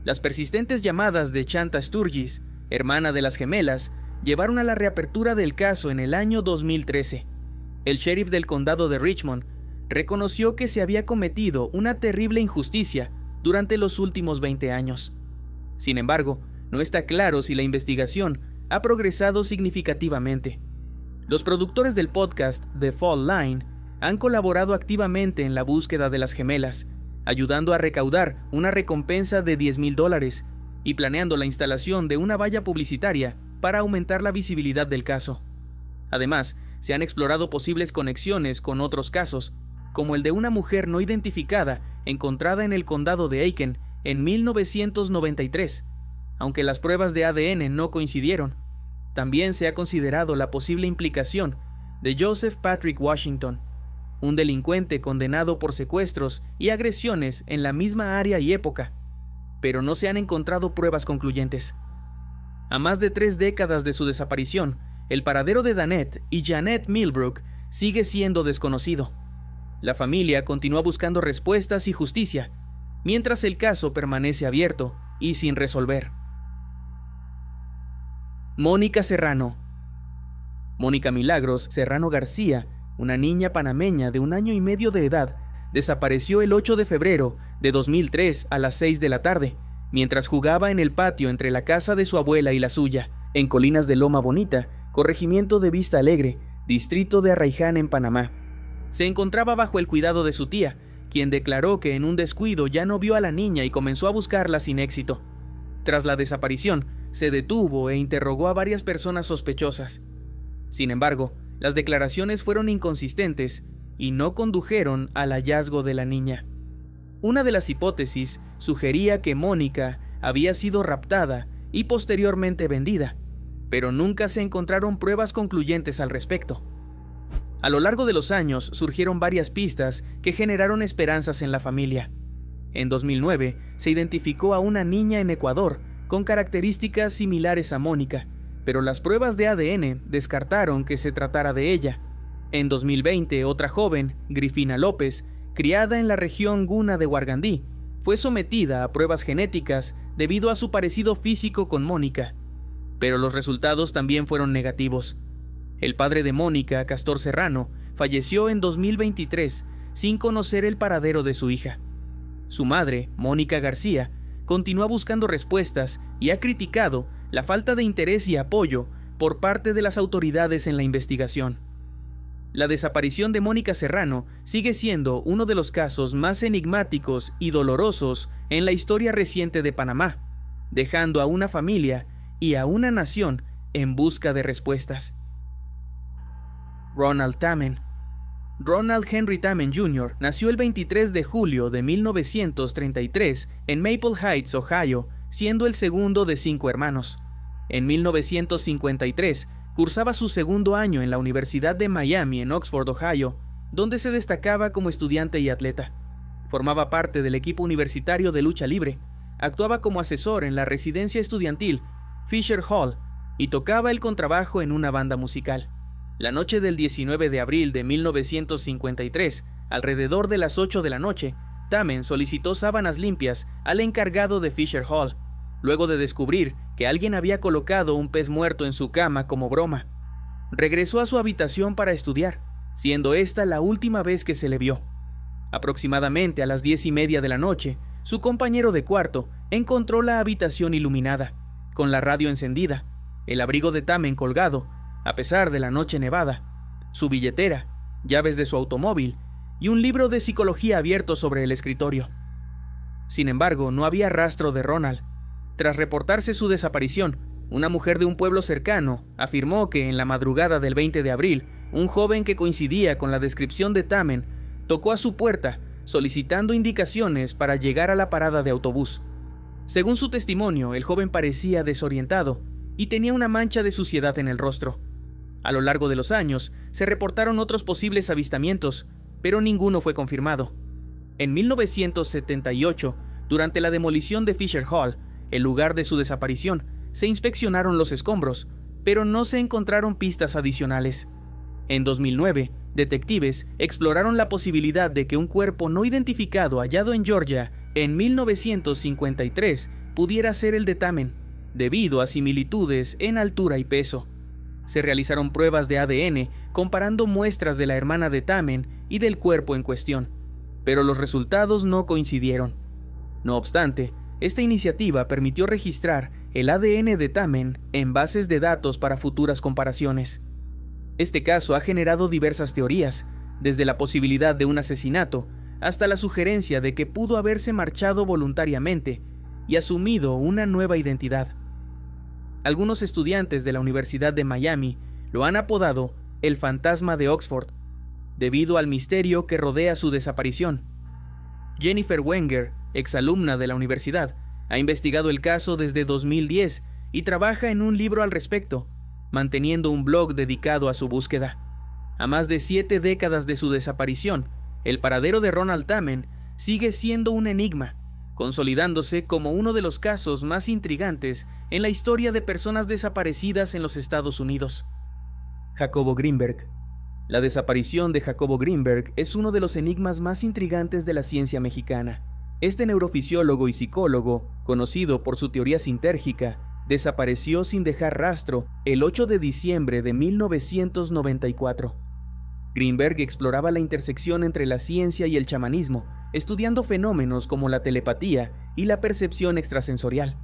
Speaker 1: Las persistentes llamadas de Chanta Sturgis, hermana de las gemelas, llevaron a la reapertura del caso en el año 2013. El sheriff del condado de Richmond reconoció que se había cometido una terrible injusticia durante los últimos 20 años. Sin embargo, no está claro si la investigación ha progresado significativamente. Los productores del podcast The Fall Line han colaborado activamente en la búsqueda de las gemelas, ayudando a recaudar una recompensa de $10,000 y planeando la instalación de una valla publicitaria para aumentar la visibilidad del caso. Además, se han explorado posibles conexiones con otros casos, como el de una mujer no identificada encontrada en el condado de Aiken en 1993. Aunque las pruebas de ADN no coincidieron, también se ha considerado la posible implicación de Joseph Patrick Washington, un delincuente condenado por secuestros y agresiones en la misma área y época, pero no se han encontrado pruebas concluyentes. A más de 3 décadas de su desaparición, el paradero de Danette y Janet Millbrook sigue siendo desconocido. La familia continúa buscando respuestas y justicia, mientras el caso permanece abierto y sin resolver. Mónica Serrano. Mónica Milagros Serrano García una niña panameña de 1 año y medio de edad, desapareció el 8 de febrero de 2003 a las 6 de la tarde, mientras jugaba en el patio entre la casa de su abuela y la suya, en Colinas de Loma Bonita, corregimiento de Vista Alegre, distrito de Arraiján, en Panamá. Se encontraba bajo el cuidado de su tía, quien declaró que en un descuido ya no vio a la niña y comenzó a buscarla sin éxito. Tras la desaparición, se detuvo e interrogó a varias personas sospechosas. Sin embargo, las declaraciones fueron inconsistentes y no condujeron al hallazgo de la niña. Una de las hipótesis sugería que Mónica había sido raptada y posteriormente vendida, pero nunca se encontraron pruebas concluyentes al respecto. A lo largo de los años surgieron varias pistas que generaron esperanzas en la familia. En 2009 se identificó a una niña en Ecuador con características similares a Mónica, pero las pruebas de ADN descartaron que se tratara de ella. En 2020, otra joven, Grifina López, criada en la región Guna de Huargandí, fue sometida a pruebas genéticas debido a su parecido físico con Mónica, pero los resultados también fueron negativos. El padre de Mónica, Castor Serrano, falleció en 2023 sin conocer el paradero de su hija. Su madre, Mónica García, continúa buscando respuestas y ha criticado la falta de interés y apoyo por parte de las autoridades en la investigación. La desaparición de Mónica Serrano sigue siendo uno de los casos más enigmáticos y dolorosos en la historia reciente de Panamá, dejando a una familia y a una nación en busca de respuestas. Ronald Tamen. Ronald Henry Tamen Jr. nació el 23 de julio de 1933 en Maple Heights, Ohio, siendo el segundo de 5 hermanos. En 1953, cursaba su segundo año en la Universidad de Miami en Oxford, Ohio, donde se destacaba como estudiante y atleta. Formaba parte del equipo universitario de lucha libre, actuaba como asesor en la residencia estudiantil Fisher Hall y tocaba el contrabajo en una banda musical. La noche del 19 de abril de 1953, alrededor de las 8 de la noche, Tamen solicitó sábanas limpias al encargado de Fisher Hall, luego de descubrir que alguien había colocado un pez muerto en su cama como broma. Regresó a su habitación para estudiar, siendo esta la última vez que se le vio. Aproximadamente a las 10:30 de la noche, su compañero de cuarto encontró la habitación iluminada, con la radio encendida, el abrigo de Tamen colgado, a pesar de la noche nevada, su billetera, llaves de su automóvil y un libro de psicología abierto sobre el escritorio. Sin embargo, no había rastro de Ronald. Tras reportarse su desaparición, una mujer de un pueblo cercano afirmó que en la madrugada del 20 de abril, un joven que coincidía con la descripción de Tamen tocó a su puerta solicitando indicaciones para llegar a la parada de autobús. Según su testimonio, el joven parecía desorientado y tenía una mancha de suciedad en el rostro. A lo largo de los años, se reportaron otros posibles avistamientos, pero ninguno fue confirmado. En 1978, durante la demolición de Fisher Hall, el lugar de su desaparición, se inspeccionaron los escombros, pero no se encontraron pistas adicionales. En 2009, detectives exploraron la posibilidad de que un cuerpo no identificado hallado en Georgia en 1953 pudiera ser el de Tamen, debido a similitudes en altura y peso. Se realizaron pruebas de ADN comparando muestras de la hermana de Tamen y del cuerpo en cuestión, pero los resultados no coincidieron. No obstante, esta iniciativa permitió registrar el ADN de Tamen en bases de datos para futuras comparaciones. Este caso ha generado diversas teorías, desde la posibilidad de un asesinato hasta la sugerencia de que pudo haberse marchado voluntariamente y asumido una nueva identidad. Algunos estudiantes de la Universidad de Miami lo han apodado el fantasma de Oxford, debido al misterio que rodea su desaparición. Jennifer Wenger, exalumna de la universidad, ha investigado el caso desde 2010 y trabaja en un libro al respecto, manteniendo un blog dedicado a su búsqueda. A más de 7 décadas de su desaparición, el paradero de Ronald Tamen sigue siendo un enigma, consolidándose como uno de los casos más intrigantes en la historia de personas desaparecidas en los Estados Unidos. Jacobo Greenberg. La desaparición de Jacobo Greenberg es uno de los enigmas más intrigantes de la ciencia mexicana. Este neurofisiólogo y psicólogo, conocido por su teoría sintérgica, desapareció sin dejar rastro el 8 de diciembre de 1994. Greenberg exploraba la intersección entre la ciencia y el chamanismo, estudiando fenómenos como la telepatía y la percepción extrasensorial.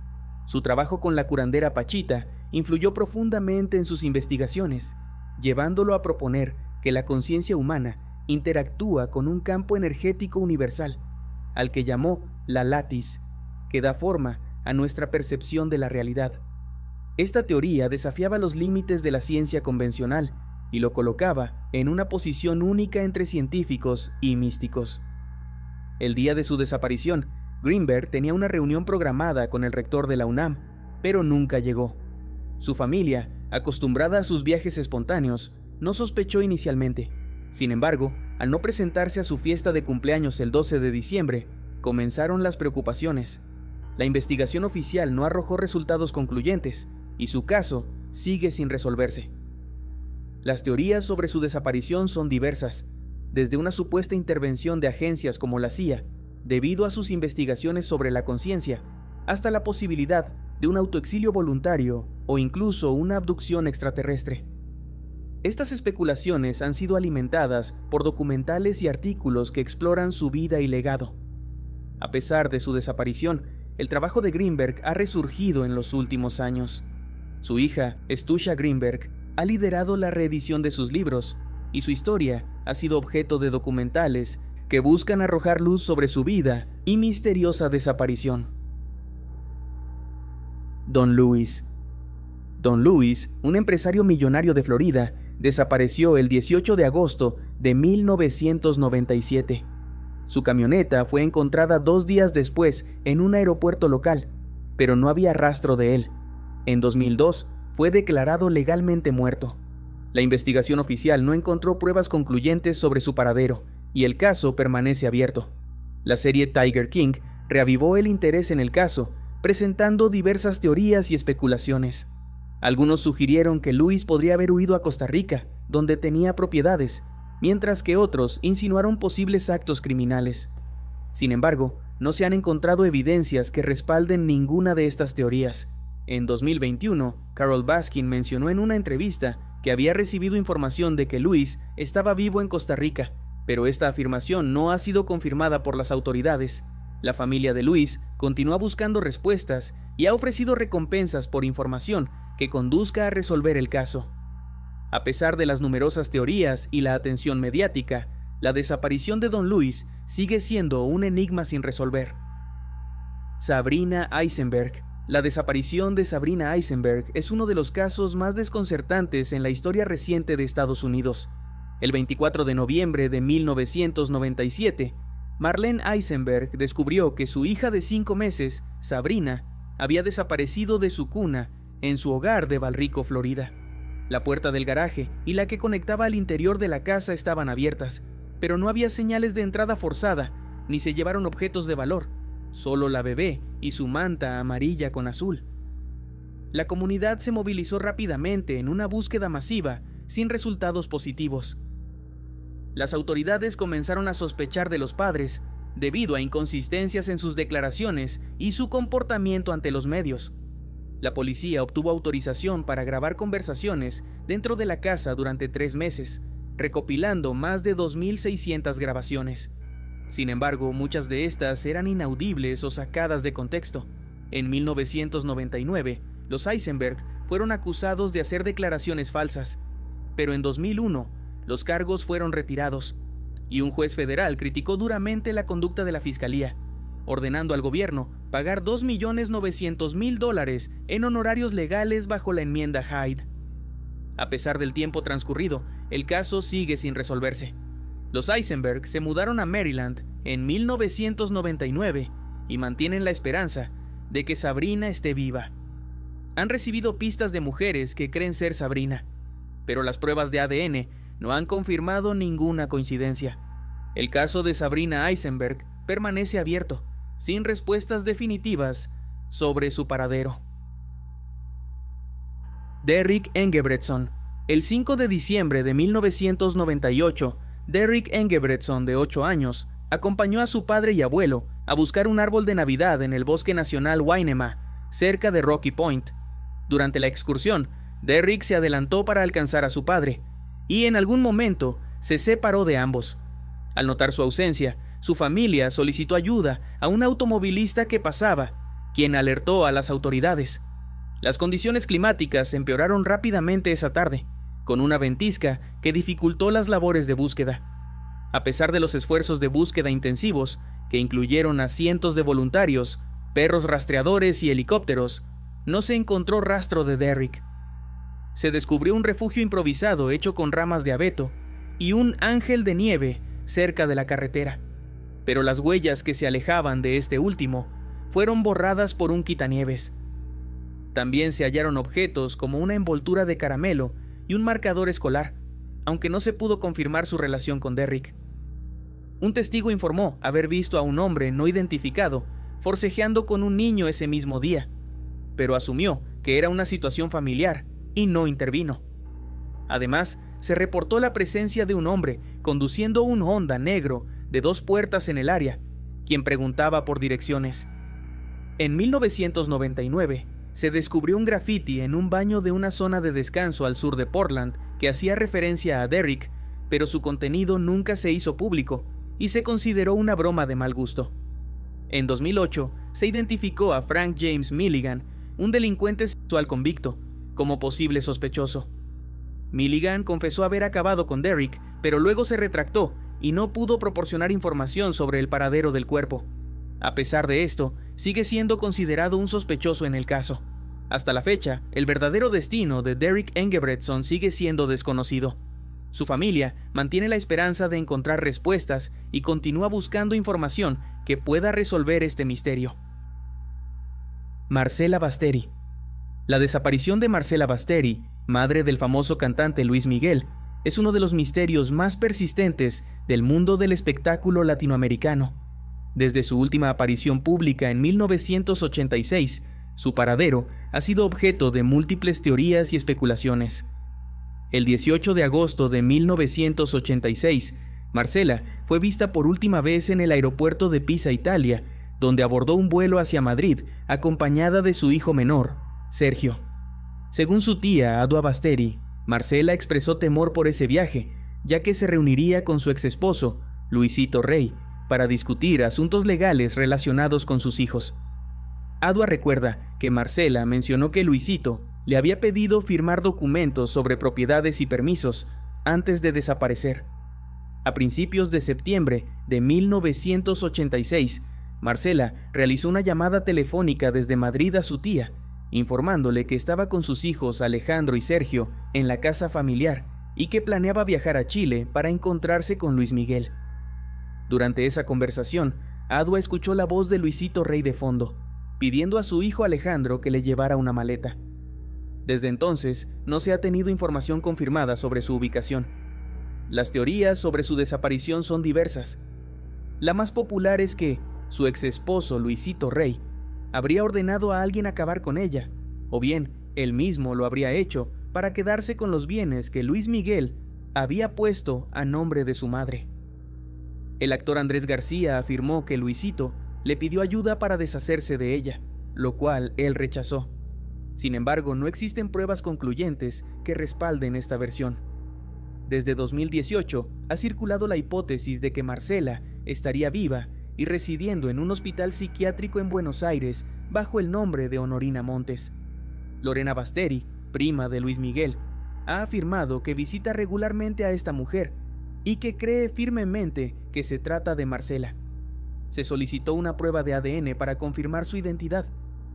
Speaker 1: Su trabajo con la curandera Pachita influyó profundamente en sus investigaciones, llevándolo a proponer que la conciencia humana interactúa con un campo energético universal, al que llamó la latis, que da forma a nuestra percepción de la realidad. Esta teoría desafiaba los límites de la ciencia convencional y lo colocaba en una posición única entre científicos y místicos. El día de su desaparición, Greenberg tenía una reunión programada con el rector de la UNAM, pero nunca llegó. Su familia, acostumbrada a sus viajes espontáneos, no sospechó inicialmente. Sin embargo, al no presentarse a su fiesta de cumpleaños el 12 de diciembre, comenzaron las preocupaciones. La investigación oficial no arrojó resultados concluyentes y su caso sigue sin resolverse. Las teorías sobre su desaparición son diversas, desde una supuesta intervención de agencias como la CIA, debido a sus investigaciones sobre la conciencia, hasta la posibilidad de un autoexilio voluntario o incluso una abducción extraterrestre. Estas especulaciones han sido alimentadas por documentales y artículos que exploran su vida y legado. A pesar de su desaparición, el trabajo de Greenberg ha resurgido en los últimos años. Su hija, Stusha Greenberg, ha liderado la reedición de sus libros, y su historia ha sido objeto de documentales que buscan arrojar luz sobre su vida y misteriosa desaparición. Don Lewis. Don Lewis, un empresario millonario de Florida, desapareció el 18 de agosto de 1997. Su camioneta fue encontrada 2 días después en un aeropuerto local, pero no había rastro de él. En 2002, fue declarado legalmente muerto. La investigación oficial no encontró pruebas concluyentes sobre su paradero, y el caso permanece abierto. La serie Tiger King reavivó el interés en el caso, presentando diversas teorías y especulaciones. Algunos sugirieron que Lewis podría haber huido a Costa Rica, donde tenía propiedades, mientras que otros insinuaron posibles actos criminales. Sin embargo, no se han encontrado evidencias que respalden ninguna de estas teorías. En 2021, Carol Baskin mencionó en una entrevista que había recibido información de que Lewis estaba vivo en Costa Rica, pero esta afirmación no ha sido confirmada por las autoridades. La familia de Lewis continúa buscando respuestas y ha ofrecido recompensas por información que conduzca a resolver el caso. A pesar de las numerosas teorías y la atención mediática, la desaparición de Don Lewis sigue siendo un enigma sin resolver. Sabrina Eisenberg. La desaparición de Sabrina Eisenberg es uno de los casos más desconcertantes en la historia reciente de Estados Unidos. El 24 de noviembre de 1997, Marlene Eisenberg descubrió que su hija de 5 meses, Sabrina, había desaparecido de su cuna en su hogar de Valrico, Florida. La puerta del garaje y la que conectaba al interior de la casa estaban abiertas, pero no había señales de entrada forzada, ni se llevaron objetos de valor, solo la bebé y su manta amarilla con azul. La comunidad se movilizó rápidamente en una búsqueda masiva, sin resultados positivos. Las autoridades comenzaron a sospechar de los padres, debido a inconsistencias en sus declaraciones y su comportamiento ante los medios. La policía obtuvo autorización para grabar conversaciones dentro de la casa durante 3 meses, recopilando más de 2.600 grabaciones. Sin embargo, muchas de estas eran inaudibles o sacadas de contexto. En 1999, los Eisenberg fueron acusados de hacer declaraciones falsas, pero en 2001, los cargos fueron retirados, y un juez federal criticó duramente la conducta de la fiscalía, ordenando al gobierno pagar $2.900.000 en honorarios legales bajo la enmienda Hyde. A pesar del tiempo transcurrido, el caso sigue sin resolverse. Los Eisenberg se mudaron a Maryland en 1999 y mantienen la esperanza de que Sabrina esté viva. Han recibido pistas de mujeres que creen ser Sabrina, pero las pruebas de ADN no han confirmado ninguna coincidencia. El caso de Sabrina Eisenberg permanece abierto, sin respuestas definitivas sobre su paradero. Derrick Engebretson. El 5 de diciembre de 1998, Derrick Engebretson, de 8 años, acompañó a su padre y abuelo a buscar un árbol de Navidad en el Bosque Nacional Wainema, cerca de Rocky Point. Durante la excursión, Derrick se adelantó para alcanzar a su padre, y en algún momento se separó de ambos. Al notar su ausencia, su familia solicitó ayuda a un automovilista que pasaba, quien alertó a las autoridades. Las condiciones climáticas empeoraron rápidamente esa tarde, con una ventisca que dificultó las labores de búsqueda. A pesar de los esfuerzos de búsqueda intensivos, que incluyeron a cientos de voluntarios, perros rastreadores y helicópteros, no se encontró rastro de Derrick. Se descubrió un refugio improvisado hecho con ramas de abeto y un ángel de nieve cerca de la carretera, pero las huellas que se alejaban de este último fueron borradas por un quitanieves. También se hallaron objetos como una envoltura de caramelo y un marcador escolar, aunque no se pudo confirmar su relación con Derrick. Un testigo informó haber visto a un hombre no identificado forcejeando con un niño ese mismo día, pero asumió que era una situación familiar y no intervino. Además, se reportó la presencia de un hombre conduciendo un Honda negro de 2 puertas en el área, quien preguntaba por direcciones. En 1999, se descubrió un grafiti en un baño de una zona de descanso al sur de Portland que hacía referencia a Derrick, pero su contenido nunca se hizo público y se consideró una broma de mal gusto. En 2008, se identificó a Frank James Milligan, un delincuente sexual convicto, como posible sospechoso. Milligan confesó haber acabado con Derrick, pero luego se retractó y no pudo proporcionar información sobre el paradero del cuerpo. A pesar de esto, sigue siendo considerado un sospechoso en el caso. Hasta la fecha, el verdadero destino de Derrick Engebretson sigue siendo desconocido. Su familia mantiene la esperanza de encontrar respuestas y continúa buscando información que pueda resolver este misterio. Marcela Basteri. La desaparición de Marcela Basteri, madre del famoso cantante Luis Miguel, es uno de los misterios más persistentes del mundo del espectáculo latinoamericano. Desde su última aparición pública en 1986, su paradero ha sido objeto de múltiples teorías y especulaciones. El 18 de agosto de 1986, Marcela fue vista por última vez en el aeropuerto de Pisa, Italia, donde abordó un vuelo hacia Madrid acompañada de su hijo menor, Sergio. Según su tía, Adua Basteri, Marcela expresó temor por ese viaje, ya que se reuniría con su exesposo, Luisito Rey, para discutir asuntos legales relacionados con sus hijos. Adua recuerda que Marcela mencionó que Luisito le había pedido firmar documentos sobre propiedades y permisos antes de desaparecer. A principios de septiembre de 1986, Marcela realizó una llamada telefónica desde Madrid a su tía, informándole que estaba con sus hijos Alejandro y Sergio en la casa familiar y que planeaba viajar a Chile para encontrarse con Luis Miguel. Durante esa conversación, Adua escuchó la voz de Luisito Rey de fondo, pidiendo a su hijo Alejandro que le llevara una maleta. Desde entonces, no se ha tenido información confirmada sobre su ubicación. Las teorías sobre su desaparición son diversas. La más popular es que su exesposo Luisito Rey habría ordenado a alguien acabar con ella, o bien él mismo lo habría hecho para quedarse con los bienes que Luis Miguel había puesto a nombre de su madre. El actor Andrés García afirmó que Luisito le pidió ayuda para deshacerse de ella, lo cual él rechazó. Sin embargo, no existen pruebas concluyentes que respalden esta versión. Desde 2018 ha circulado la hipótesis de que Marcela estaría viva y residiendo en un hospital psiquiátrico en Buenos Aires bajo el nombre de Honorina Montes. Lorena Basteri, prima de Luis Miguel, ha afirmado que visita regularmente a esta mujer y que cree firmemente que se trata de Marcela. Se solicitó una prueba de ADN para confirmar su identidad,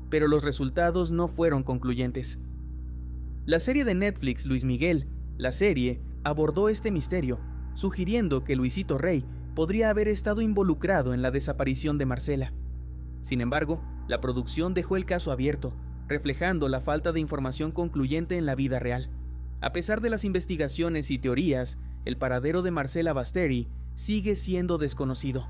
Speaker 1: pero los resultados no fueron concluyentes. La serie de Netflix Luis Miguel, la serie, abordó este misterio, sugiriendo que Luisito Rey podría haber estado involucrado en la desaparición de Marcela. Sin embargo, la producción dejó el caso abierto, reflejando la falta de información concluyente en la vida real. A pesar de las investigaciones y teorías, el paradero de Marcela Basteri sigue siendo desconocido.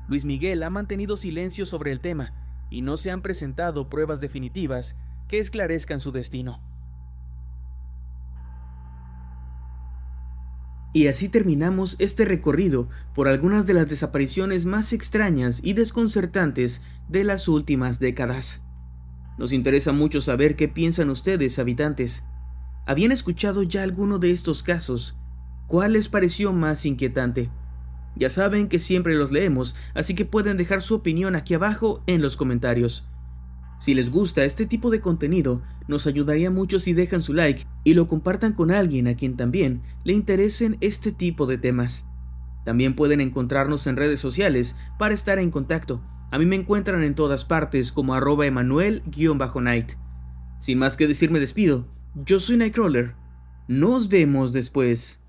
Speaker 1: Luis Miguel ha mantenido silencio sobre el tema y no se han presentado pruebas definitivas que esclarezcan su destino. Y así terminamos este recorrido por algunas de las desapariciones más extrañas y desconcertantes de las últimas décadas. Nos interesa mucho saber qué piensan ustedes, habitantes. ¿Habían escuchado ya alguno de estos casos? ¿Cuál les pareció más inquietante? Ya saben que siempre los leemos, así que pueden dejar su opinión aquí abajo en los comentarios. Si les gusta este tipo de contenido, nos ayudaría mucho si dejan su like y lo compartan con alguien a quien también le interesen este tipo de temas. También pueden encontrarnos en redes sociales para estar en contacto. A mí me encuentran en todas partes como @Emanuel_Night. Sin más que decir me despido, yo soy Nightcrawler. Nos vemos después.